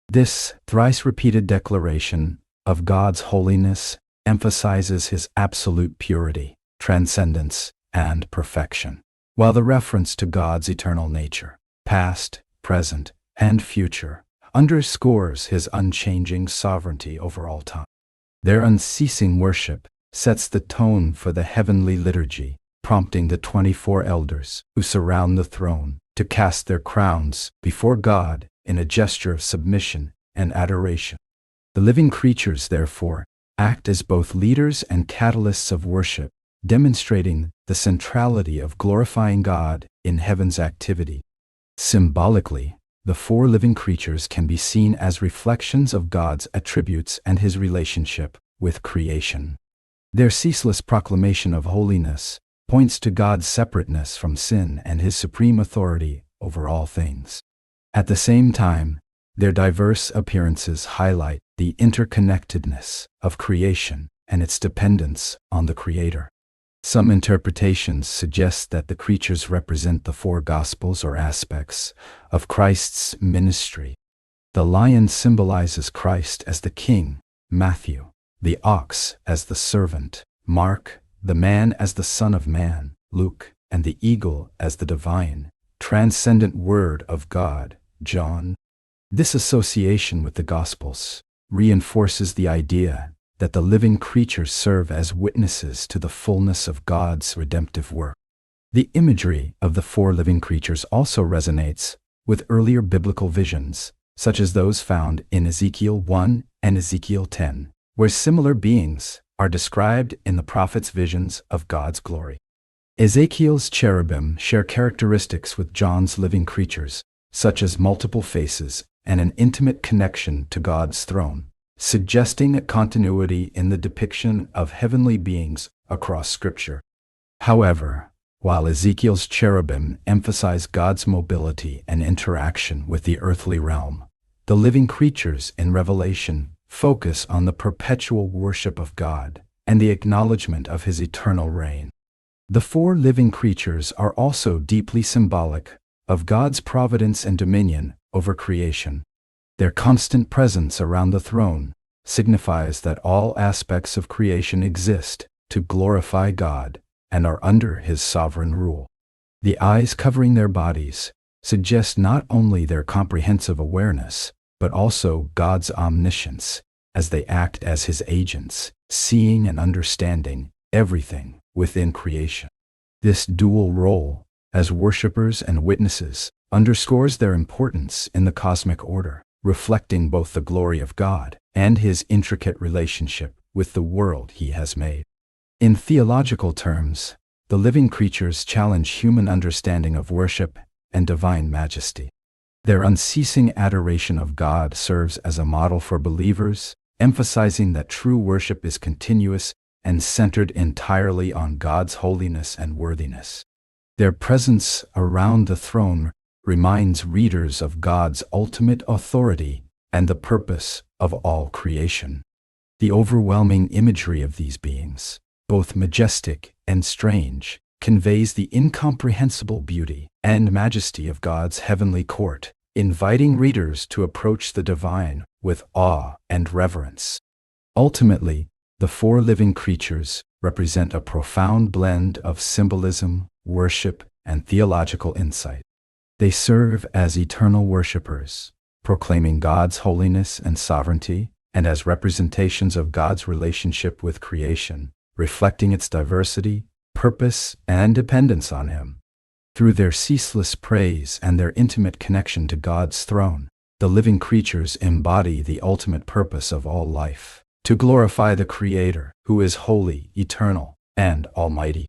This thrice-repeated declaration of God's holiness emphasizes His absolute purity, transcendence, and perfection, while the reference to God's eternal nature, past, present, and future, underscores His unchanging sovereignty over all time. Their unceasing worship sets the tone for the heavenly liturgy, prompting the 24 elders who surround the throne to cast their crowns before God in a gesture of submission and adoration. The living creatures, therefore, act as both leaders and catalysts of worship, demonstrating the centrality of glorifying God in heaven's activity. Symbolically, the 4 living creatures can be seen as reflections of God's attributes and His relationship with creation. Their ceaseless proclamation of holiness points to God's separateness from sin and His supreme authority over all things. At the same time, their diverse appearances highlight the interconnectedness of creation and its dependence on the Creator. Some interpretations suggest that the creatures represent the 4 Gospels or aspects of Christ's ministry. The lion symbolizes Christ as the King, Matthew; the ox as the servant, Mark; the man as the Son of Man, Luke; and the eagle as the divine, transcendent Word of God, John. This association with the Gospels reinforces the idea that the living creatures serve as witnesses to the fullness of God's redemptive work. The imagery of the 4 living creatures also resonates with earlier biblical visions, such as those found in Ezekiel 1 and Ezekiel 10, where similar beings are described in the prophet's visions of God's glory. Ezekiel's cherubim share characteristics with John's living creatures, such as multiple faces and an intimate connection to God's throne, suggesting a continuity in the depiction of heavenly beings across Scripture. However, while Ezekiel's cherubim emphasize God's mobility and interaction with the earthly realm, the living creatures in Revelation focus on the perpetual worship of God and the acknowledgement of His eternal reign. The 4 living creatures are also deeply symbolic of God's providence and dominion over creation. Their constant presence around the throne signifies that all aspects of creation exist to glorify God and are under His sovereign rule. The eyes covering their bodies suggest not only their comprehensive awareness, but also God's omniscience, as they act as His agents, seeing and understanding everything within creation. This dual role, as worshipers and witnesses, underscores their importance in the cosmic order, reflecting both the glory of God and His intricate relationship with the world He has made. In theological terms, the living creatures challenge human understanding of worship and divine majesty. Their unceasing adoration of God serves as a model for believers, emphasizing that true worship is continuous and centered entirely on God's holiness and worthiness. Their presence around the throne reminds readers of God's ultimate authority and the purpose of all creation. The overwhelming imagery of these beings, both majestic and strange, conveys the incomprehensible beauty and majesty of God's heavenly court, inviting readers to approach the divine with awe and reverence. Ultimately, the 4 living creatures represent a profound blend of symbolism, worship, and theological insight. They serve as eternal worshipers, proclaiming God's holiness and sovereignty, and as representations of God's relationship with creation, reflecting its diversity, purpose, and dependence on Him. Through their ceaseless praise and their intimate connection to God's throne, the living creatures embody the ultimate purpose of all life, to glorify the Creator, who is holy, eternal, and almighty.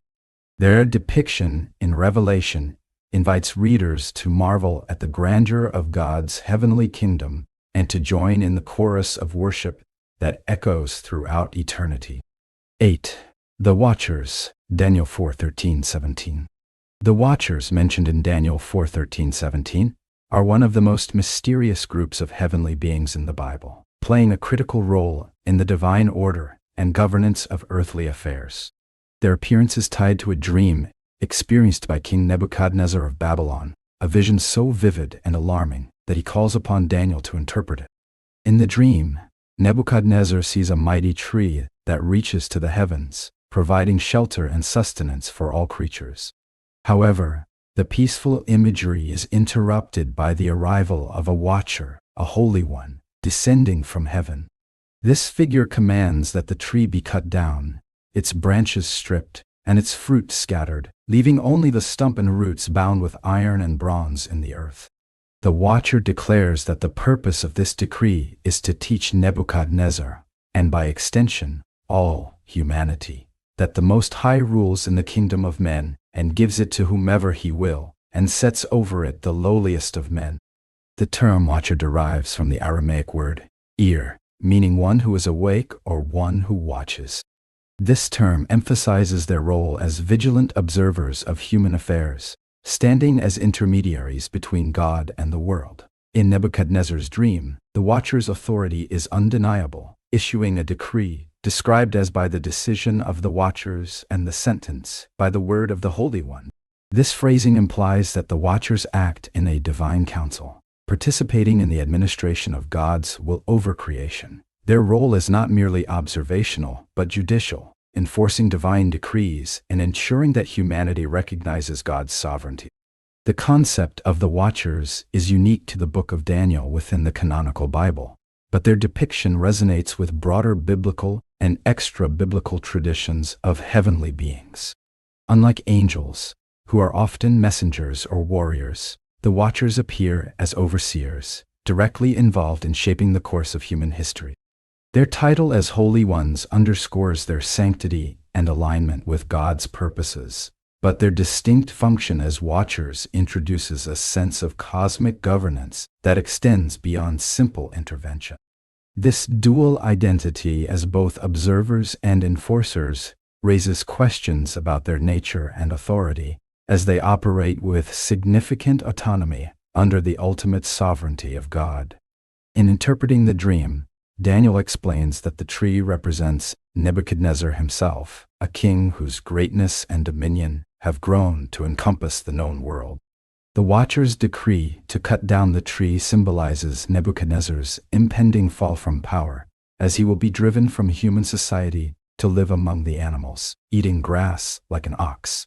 Their depiction in Revelation invites readers to marvel at the grandeur of God's heavenly kingdom and to join in the chorus of worship that echoes throughout eternity. 8. The Watchers, Daniel 4:13-17. The Watchers mentioned in Daniel 4:13-17 are one of the most mysterious groups of heavenly beings in the Bible, playing a critical role in the divine order and governance of earthly affairs. Their appearance is tied to a dream experienced by King Nebuchadnezzar of Babylon, a vision so vivid and alarming that he calls upon Daniel to interpret it. In the dream, Nebuchadnezzar sees a mighty tree that reaches to the heavens, providing shelter and sustenance for all creatures. However, the peaceful imagery is interrupted by the arrival of a watcher, a holy one, descending from heaven. This figure commands that the tree be cut down, its branches stripped, and its fruit scattered, leaving only the stump and roots bound with iron and bronze in the earth. The watcher declares that the purpose of this decree is to teach Nebuchadnezzar, and by extension, all humanity, that the Most High rules in the kingdom of men and gives it to whomever He will, and sets over it the lowliest of men. The term watcher derives from the Aramaic word ear, meaning one who is awake or one who watches. This term emphasizes their role as vigilant observers of human affairs, standing as intermediaries between God and the world. In Nebuchadnezzar's dream, the watcher's authority is undeniable, issuing a decree, described as by the decision of the watchers and the sentence by the word of the Holy One. This phrasing implies that the watchers act in a divine council, participating in the administration of God's will over creation. Their role is not merely observational, but judicial, enforcing divine decrees and ensuring that humanity recognizes God's sovereignty. The concept of the Watchers is unique to the book of Daniel within the canonical Bible, but their depiction resonates with broader biblical and extra-biblical traditions of heavenly beings. Unlike angels, who are often messengers or warriors, the Watchers appear as overseers, directly involved in shaping the course of human history. Their title as Holy Ones underscores their sanctity and alignment with God's purposes, but their distinct function as Watchers introduces a sense of cosmic governance that extends beyond simple intervention. This dual identity as both observers and enforcers raises questions about their nature and authority, as they operate with significant autonomy under the ultimate sovereignty of God. In interpreting the dream, Daniel explains that the tree represents Nebuchadnezzar himself, a king whose greatness and dominion have grown to encompass the known world. The Watcher's decree to cut down the tree symbolizes Nebuchadnezzar's impending fall from power, as he will be driven from human society to live among the animals, eating grass like an ox.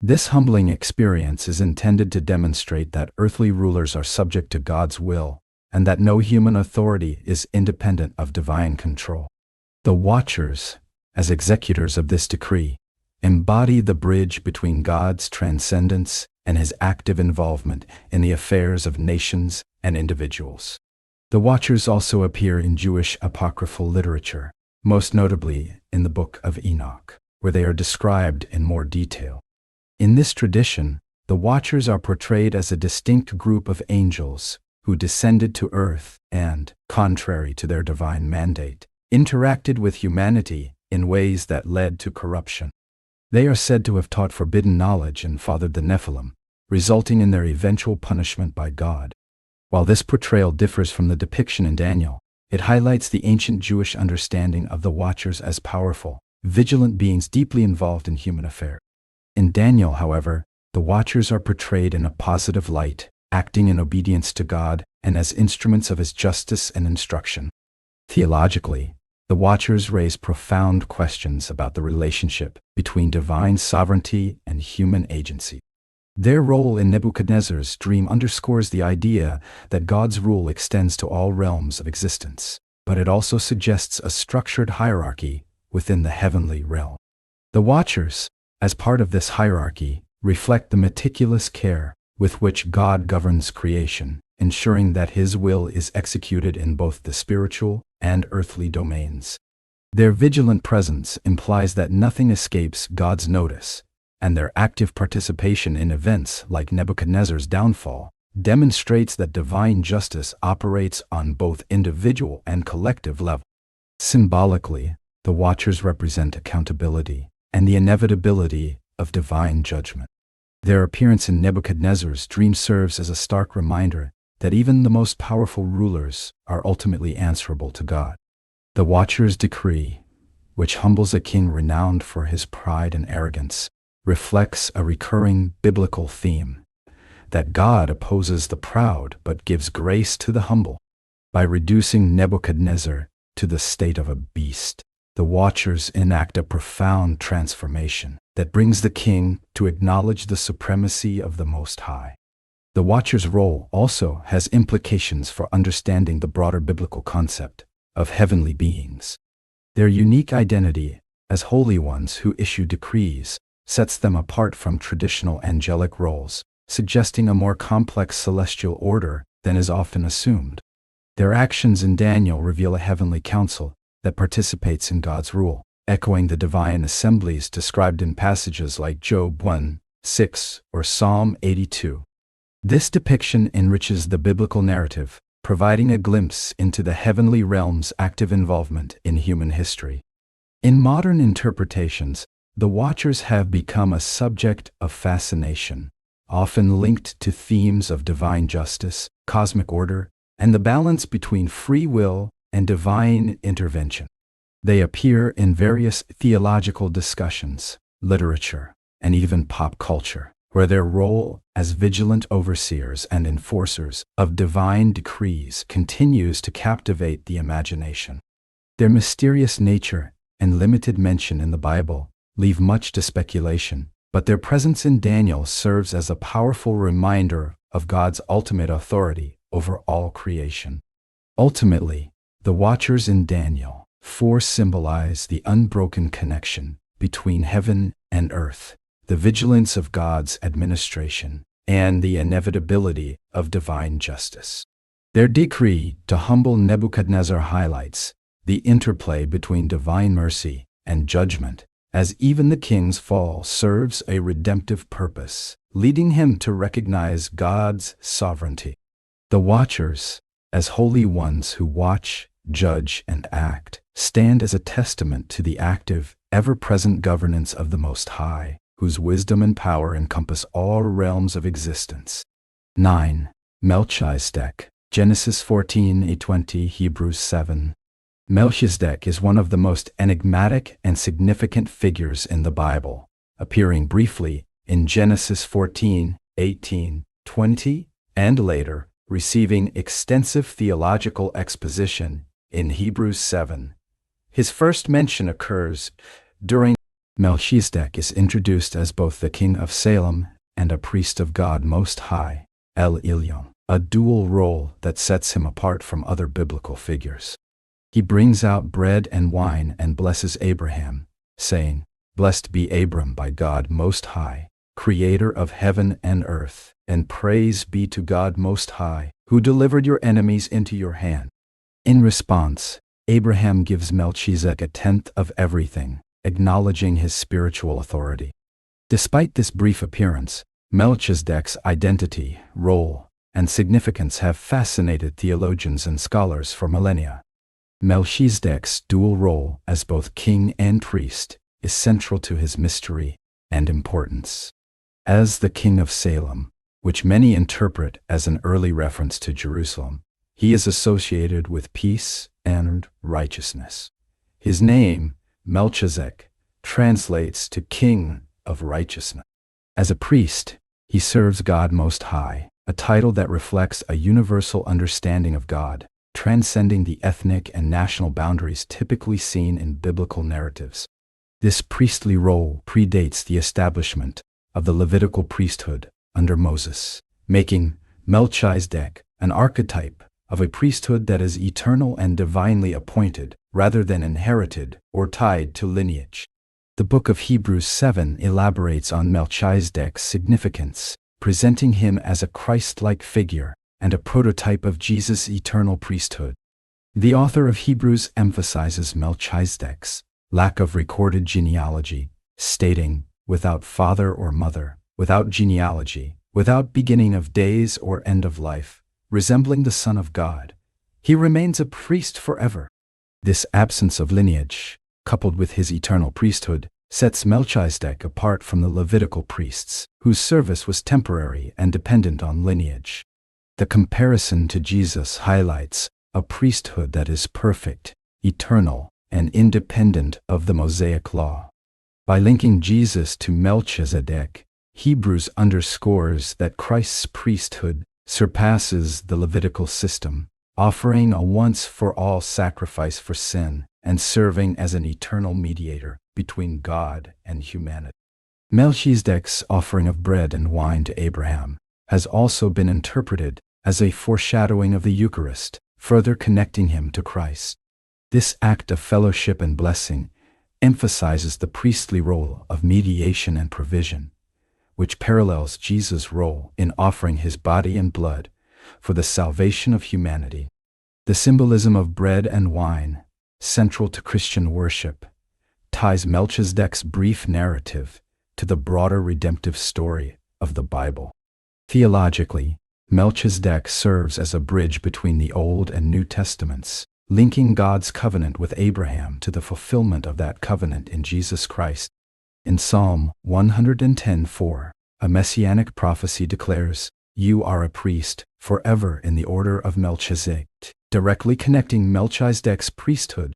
This humbling experience is intended to demonstrate that earthly rulers are subject to God's will, and that no human authority is independent of divine control. The Watchers, as executors of this decree, embody the bridge between God's transcendence and His active involvement in the affairs of nations and individuals. The Watchers also appear in Jewish apocryphal literature, most notably in the Book of Enoch, where they are described in more detail. In this tradition, the Watchers are portrayed as a distinct group of angels who descended to earth and, contrary to their divine mandate, interacted with humanity in ways that led to corruption. They are said to have taught forbidden knowledge and fathered the Nephilim, resulting in their eventual punishment by God. While this portrayal differs from the depiction in Daniel, it highlights the ancient Jewish understanding of the Watchers as powerful, vigilant beings deeply involved in human affairs. In Daniel, however, the Watchers are portrayed in a positive light, acting in obedience to God and as instruments of His justice and instruction. Theologically, the Watchers raise profound questions about the relationship between divine sovereignty and human agency. Their role in Nebuchadnezzar's dream underscores the idea that God's rule extends to all realms of existence, but it also suggests a structured hierarchy within the heavenly realm. The Watchers, as part of this hierarchy, reflect the meticulous care with which God governs creation, ensuring that His will is executed in both the spiritual and earthly domains. Their vigilant presence implies that nothing escapes God's notice, and their active participation in events like Nebuchadnezzar's downfall demonstrates that divine justice operates on both individual and collective levels. Symbolically, the Watchers represent accountability and the inevitability of divine judgment. Their appearance in Nebuchadnezzar's dream serves as a stark reminder that even the most powerful rulers are ultimately answerable to God. The Watcher's decree, which humbles a king renowned for his pride and arrogance, reflects a recurring biblical theme, that God opposes the proud but gives grace to the humble. By reducing Nebuchadnezzar to the state of a beast, the Watchers enact a profound transformation that brings the king to acknowledge the supremacy of the Most High. The Watcher's role also has implications for understanding the broader biblical concept of heavenly beings. Their unique identity as holy ones who issue decrees sets them apart from traditional angelic roles, suggesting a more complex celestial order than is often assumed. Their actions in Daniel reveal a heavenly council that participates in God's rule, echoing the divine assemblies described in passages like Job 1:6 or Psalm 82. This depiction enriches the biblical narrative, providing a glimpse into the heavenly realm's active involvement in human history. In modern interpretations, the Watchers have become a subject of fascination, often linked to themes of divine justice, cosmic order, and the balance between free will and divine intervention. They appear in various theological discussions, literature, and even pop culture, where their role as vigilant overseers and enforcers of divine decrees continues to captivate the imagination. Their mysterious nature and limited mention in the Bible leave much to speculation, but their presence in Daniel serves as a powerful reminder of God's ultimate authority over all creation. Ultimately, the Watchers in Daniel 4 symbolize the unbroken connection between heaven and earth, the vigilance of God's administration, and the inevitability of divine justice. Their decree to humble Nebuchadnezzar highlights the interplay between divine mercy and judgment, as even the king's fall serves a redemptive purpose, leading him to recognize God's sovereignty. The Watchers, as holy ones who watch, judge, and act, stand as a testament to the active, ever-present governance of the Most High, whose wisdom and power encompass all realms of existence. 9. Melchizedek, Genesis 14:20, Hebrews 7. Melchizedek is one of the most enigmatic and significant figures in the Bible, appearing briefly in Genesis 14:18, 20, and later, receiving extensive theological exposition in Hebrews 7. His first mention occurs during Melchizedek is introduced as both the king of Salem and a priest of God Most High, El Elyon, a dual role that sets him apart from other biblical figures. He brings out bread and wine and blesses Abraham, saying, "Blessed be Abram by God Most High, creator of heaven and earth, and praise be to God Most High, who delivered your enemies into your hand." In response, Abraham gives Melchizedek a tenth of everything, acknowledging his spiritual authority. Despite this brief appearance, Melchizedek's identity, role, and significance have fascinated theologians and scholars for millennia. Melchizedek's dual role as both king and priest is central to his mystery and importance. As the king of Salem, which many interpret as an early reference to Jerusalem, he is associated with peace and righteousness. His name, Melchizedek, translates to King of Righteousness. As a priest, he serves God Most High, a title that reflects a universal understanding of God, transcending the ethnic and national boundaries typically seen in biblical narratives. This priestly role predates the establishment of the Levitical priesthood, under Moses, making Melchizedek an archetype of a priesthood that is eternal and divinely appointed, rather than inherited or tied to lineage. The book of Hebrews 7 elaborates on Melchizedek's significance, presenting him as a Christ-like figure and a prototype of Jesus' eternal priesthood. The author of Hebrews emphasizes Melchizedek's lack of recorded genealogy, stating, "Without father or mother, without genealogy, without beginning of days or end of life, resembling the Son of God, he remains a priest forever." This absence of lineage, coupled with his eternal priesthood, sets Melchizedek apart from the Levitical priests, whose service was temporary and dependent on lineage. The comparison to Jesus highlights a priesthood that is perfect, eternal, and independent of the Mosaic law. By linking Jesus to Melchizedek, Hebrews underscores that Christ's priesthood surpasses the Levitical system, offering a once-for-all sacrifice for sin and serving as an eternal mediator between God and humanity. Melchizedek's offering of bread and wine to Abraham has also been interpreted as a foreshadowing of the Eucharist, further connecting him to Christ. This act of fellowship and blessing emphasizes the priestly role of mediation and provision, which parallels Jesus' role in offering his body and blood for the salvation of humanity. The symbolism of bread and wine, central to Christian worship, ties Melchizedek's brief narrative to the broader redemptive story of the Bible. Theologically, Melchizedek serves as a bridge between the Old and New Testaments, linking God's covenant with Abraham to the fulfillment of that covenant in Jesus Christ. In Psalm 110:4, a messianic prophecy declares, "You are a priest forever in the order of Melchizedek," directly connecting Melchizedek's priesthood.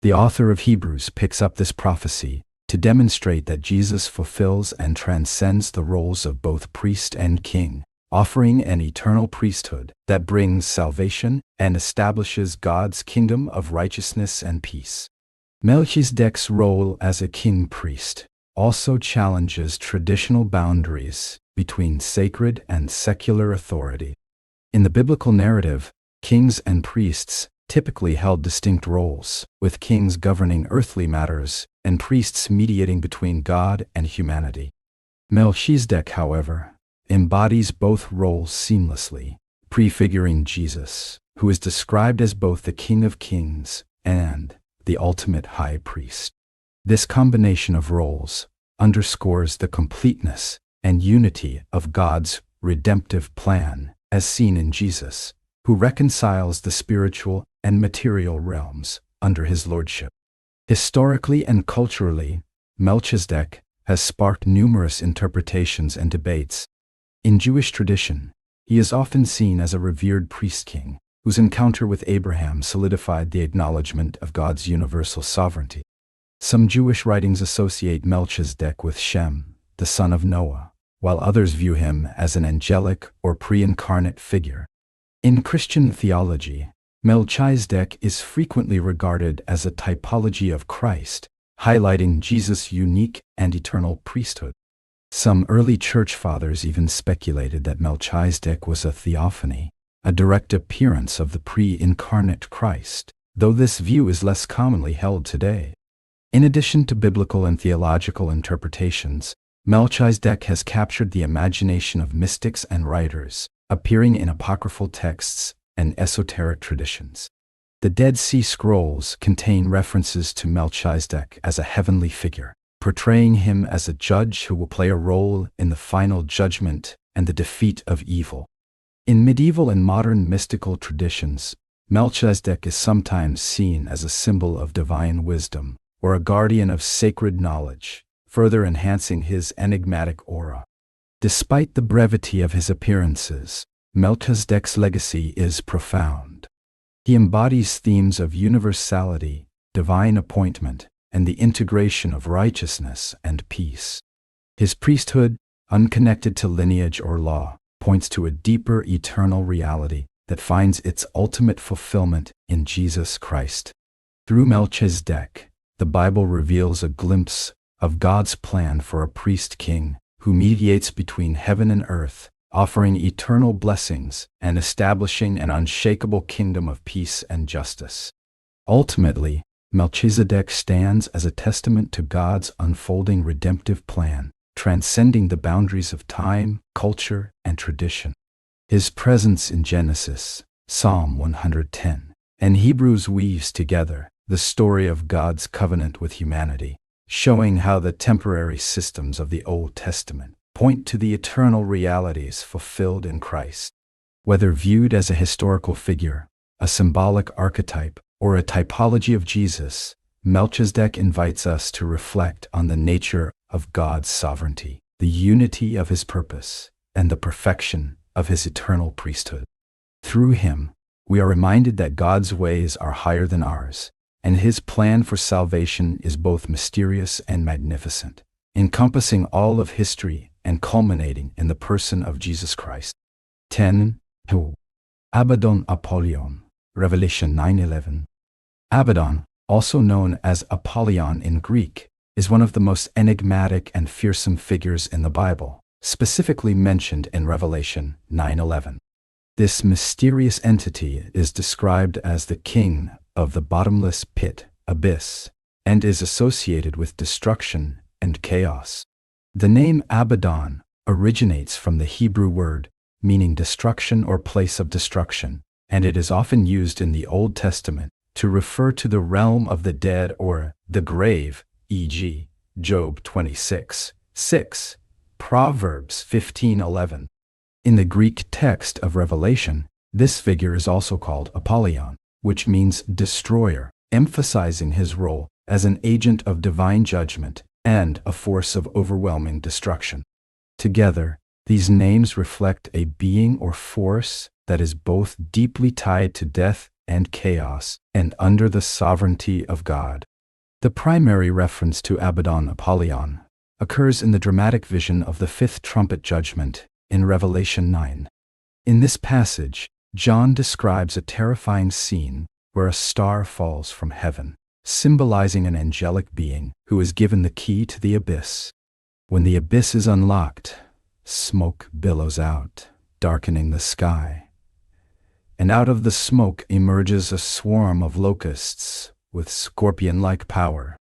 The author of Hebrews picks up this prophecy to demonstrate that Jesus fulfills and transcends the roles of both priest and king, offering an eternal priesthood that brings salvation and establishes God's kingdom of righteousness and peace. Melchizedek's role as a king-priest also challenges traditional boundaries between sacred and secular authority. In the biblical narrative, kings and priests typically held distinct roles, with kings governing earthly matters and priests mediating between God and humanity. Melchizedek, however, embodies both roles seamlessly, prefiguring Jesus, who is described as both the King of Kings and the ultimate high priest. This combination of roles underscores the completeness and unity of God's redemptive plan, as seen in Jesus, who reconciles the spiritual and material realms under his lordship. Historically and culturally, Melchizedek has sparked numerous interpretations and debates. In Jewish tradition, he is often seen as a revered priest-king, whose encounter with Abraham solidified the acknowledgement of God's universal sovereignty. Some Jewish writings associate Melchizedek with Shem, the son of Noah, while others view him as an angelic or pre-incarnate figure. In Christian theology, Melchizedek is frequently regarded as a typology of Christ, highlighting Jesus' unique and eternal priesthood. Some early church fathers even speculated that Melchizedek was a theophany, a direct appearance of the pre-incarnate Christ, though this view is less commonly held today. In addition to biblical and theological interpretations, Melchizedek has captured the imagination of mystics and writers, appearing in apocryphal texts and esoteric traditions. The Dead Sea Scrolls contain references to Melchizedek as a heavenly figure, portraying him as a judge who will play a role in the final judgment and the defeat of evil. In medieval and modern mystical traditions, Melchizedek is sometimes seen as a symbol of divine wisdom or a guardian of sacred knowledge, further enhancing his enigmatic aura. Despite the brevity of his appearances, Melchizedek's legacy is profound. He embodies themes of universality, divine appointment, and the integration of righteousness and peace. His priesthood, unconnected to lineage or law, points to a deeper eternal reality that finds its ultimate fulfillment in Jesus Christ. Through Melchizedek, the Bible reveals a glimpse of God's plan for a priest-king who mediates between heaven and earth, offering eternal blessings and establishing an unshakable kingdom of peace and justice. Ultimately, Melchizedek stands as a testament to God's unfolding redemptive plan, transcending the boundaries of time, culture, and tradition. His presence in Genesis, Psalm 110, and Hebrews weaves together the story of God's covenant with humanity, showing how the temporary systems of the Old Testament point to the eternal realities fulfilled in Christ. Whether viewed as a historical figure, a symbolic archetype, or a typology of Jesus, Melchizedek invites us to reflect on the nature of God's sovereignty, the unity of his purpose, and the perfection of his eternal priesthood. Through him, we are reminded that God's ways are higher than ours, and his plan for salvation is both mysterious and magnificent, encompassing all of history and culminating in the person of Jesus Christ. 10. Abaddon Apollyon, Revelation 9:11. Abaddon, also known as Apollyon in Greek, is one of the most enigmatic and fearsome figures in the Bible, specifically mentioned in Revelation 9:11. This mysterious entity is described as the king of the bottomless pit, abyss, and is associated with destruction and chaos. The name Abaddon originates from the Hebrew word meaning destruction or place of destruction, and it is often used in the Old Testament to refer to the realm of the dead or the grave, e.g., Job 26:6, Proverbs 15:11. In the Greek text of Revelation, this figure is also called Apollyon, which means destroyer, emphasizing his role as an agent of divine judgment and a force of overwhelming destruction. Together, these names reflect a being or force that is both deeply tied to death and chaos, and under the sovereignty of God. The primary reference to Abaddon Apollyon occurs in the dramatic vision of the fifth trumpet judgment in Revelation 9. In this passage, John describes a terrifying scene where a star falls from heaven, symbolizing an angelic being who is given the key to the abyss. When the abyss is unlocked, smoke billows out, darkening the sky. And out of the smoke emerges a swarm of locusts with scorpion-like power.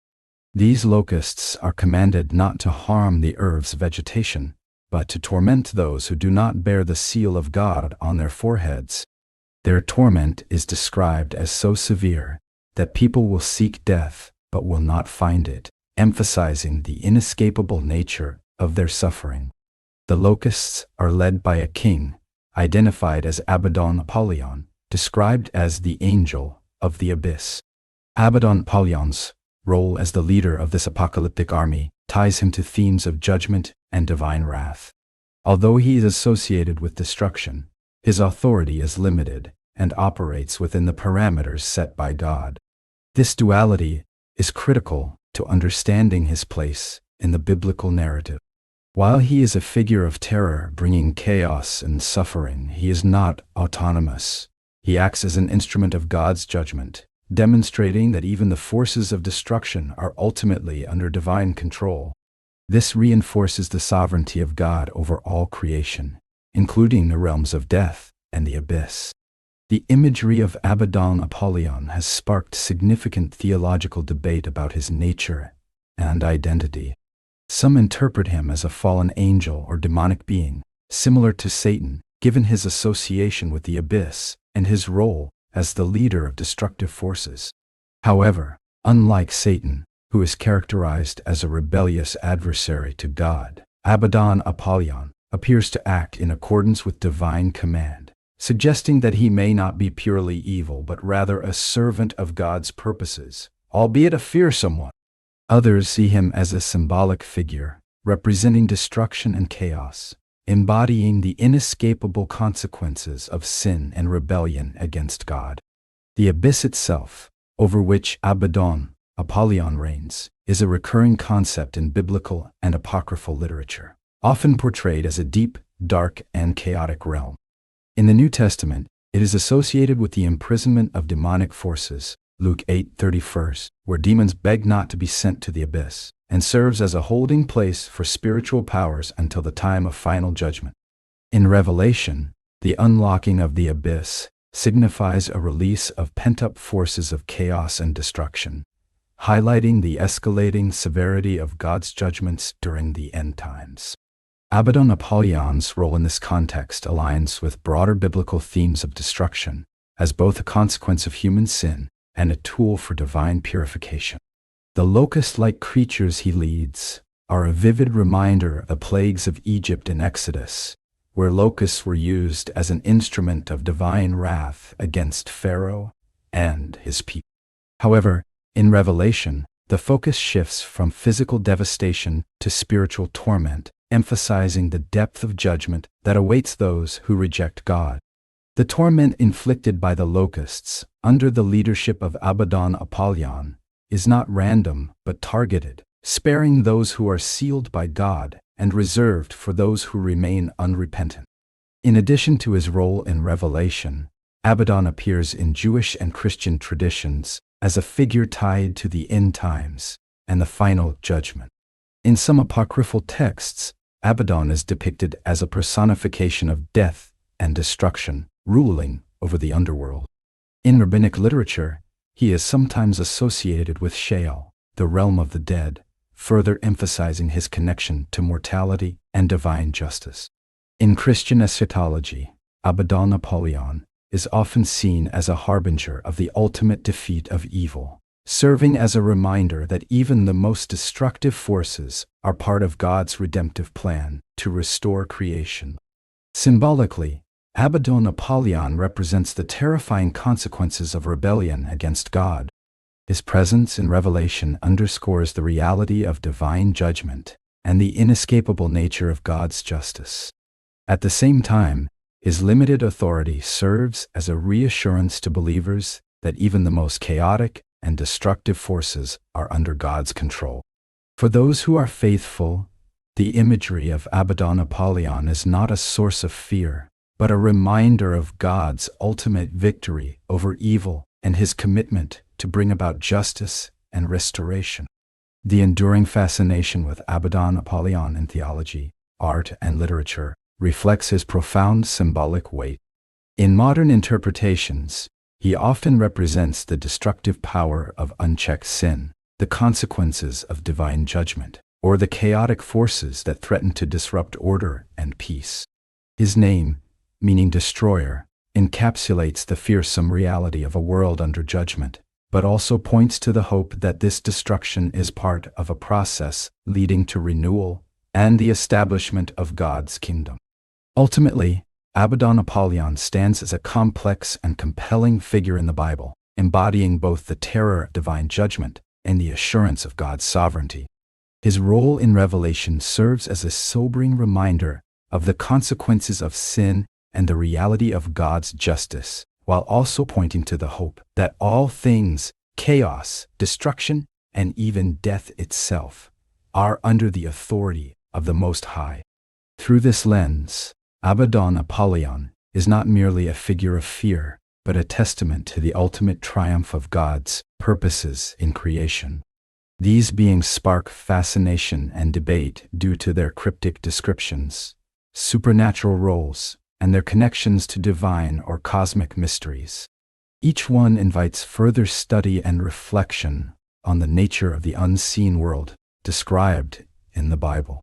These locusts are commanded not to harm the earth's vegetation, but to torment those who do not bear the seal of God on their foreheads. Their torment is described as so severe that people will seek death but will not find it, emphasizing the inescapable nature of their suffering. The locusts are led by a king, identified as Abaddon Apollyon, described as the angel of the abyss. Abaddon Apollon's role as the leader of this apocalyptic army ties him to themes of judgment and divine wrath. Although he is associated with destruction, his authority is limited and operates within the parameters set by God. This duality is critical to understanding his place in the biblical narrative. While he is a figure of terror bringing chaos and suffering, he is not autonomous. He acts as an instrument of God's judgment, demonstrating that even the forces of destruction are ultimately under divine control. This reinforces the sovereignty of God over all creation, including the realms of death and the abyss. The imagery of Abaddon Apollyon has sparked significant theological debate about his nature and identity. Some interpret him as a fallen angel or demonic being, similar to Satan, given his association with the abyss and his role as the leader of destructive forces. However, unlike Satan, who is characterized as a rebellious adversary to God, Abaddon Apollyon appears to act in accordance with divine command, suggesting that he may not be purely evil but rather a servant of God's purposes, albeit a fearsome one. Others see him as a symbolic figure, representing destruction and chaos, embodying the inescapable consequences of sin and rebellion against God. The abyss itself, over which Abaddon Apollyon reigns, is a recurring concept in biblical and apocryphal literature, often portrayed as a deep, dark, and chaotic realm. In the New Testament, it is associated with the imprisonment of demonic forces, Luke 8:31, where demons beg not to be sent to the abyss, and serves as a holding place for spiritual powers until the time of final judgment. In Revelation, the unlocking of the abyss signifies a release of pent-up forces of chaos and destruction, highlighting the escalating severity of God's judgments during the end times. Abaddon Apollyon's role in this context aligns with broader biblical themes of destruction, as both a consequence of human sin and a tool for divine purification. The locust-like creatures he leads are a vivid reminder of the plagues of Egypt in Exodus, where locusts were used as an instrument of divine wrath against Pharaoh and his people. However, in Revelation, the focus shifts from physical devastation to spiritual torment, emphasizing the depth of judgment that awaits those who reject God. The torment inflicted by the locusts, under the leadership of Abaddon Apollyon, is not random but targeted, sparing those who are sealed by God and reserved for those who remain unrepentant. In addition to his role in Revelation, Abaddon appears in Jewish and Christian traditions as a figure tied to the end times and the final judgment. In some apocryphal texts, Abaddon is depicted as a personification of death and destruction, ruling over the underworld. In rabbinic literature, he is sometimes associated with Sheol, the realm of the dead, further emphasizing his connection to mortality and divine justice. In Christian eschatology, Abaddon Apollyon is often seen as a harbinger of the ultimate defeat of evil, serving as a reminder that even the most destructive forces are part of God's redemptive plan to restore creation. Symbolically, Abaddon Apollyon represents the terrifying consequences of rebellion against God. His presence in Revelation underscores the reality of divine judgment and the inescapable nature of God's justice. At the same time, his limited authority serves as a reassurance to believers that even the most chaotic and destructive forces are under God's control. For those who are faithful, the imagery of Abaddon Apollyon is not a source of fear, but a reminder of God's ultimate victory over evil and his commitment to bring about justice and restoration. The enduring fascination with Abaddon Apollyon in theology, art, and literature reflects his profound symbolic weight. In modern interpretations, he often represents the destructive power of unchecked sin, the consequences of divine judgment, or the chaotic forces that threaten to disrupt order and peace. His name, meaning destroyer, encapsulates the fearsome reality of a world under judgment, but also points to the hope that this destruction is part of a process leading to renewal and the establishment of God's kingdom. Ultimately, Abaddon Apollyon stands as a complex and compelling figure in the Bible, embodying both the terror of divine judgment and the assurance of God's sovereignty. His role in Revelation serves as a sobering reminder of the consequences of sin and the reality of God's justice, while also pointing to the hope that all things, chaos, destruction, and even death itself, are under the authority of the Most High. Through this lens, Abaddon Apollyon is not merely a figure of fear, but a testament to the ultimate triumph of God's purposes in creation. These beings spark fascination and debate due to their cryptic descriptions, supernatural roles, and their connections to divine or cosmic mysteries. Each one invites further study and reflection on the nature of the unseen world described in the Bible.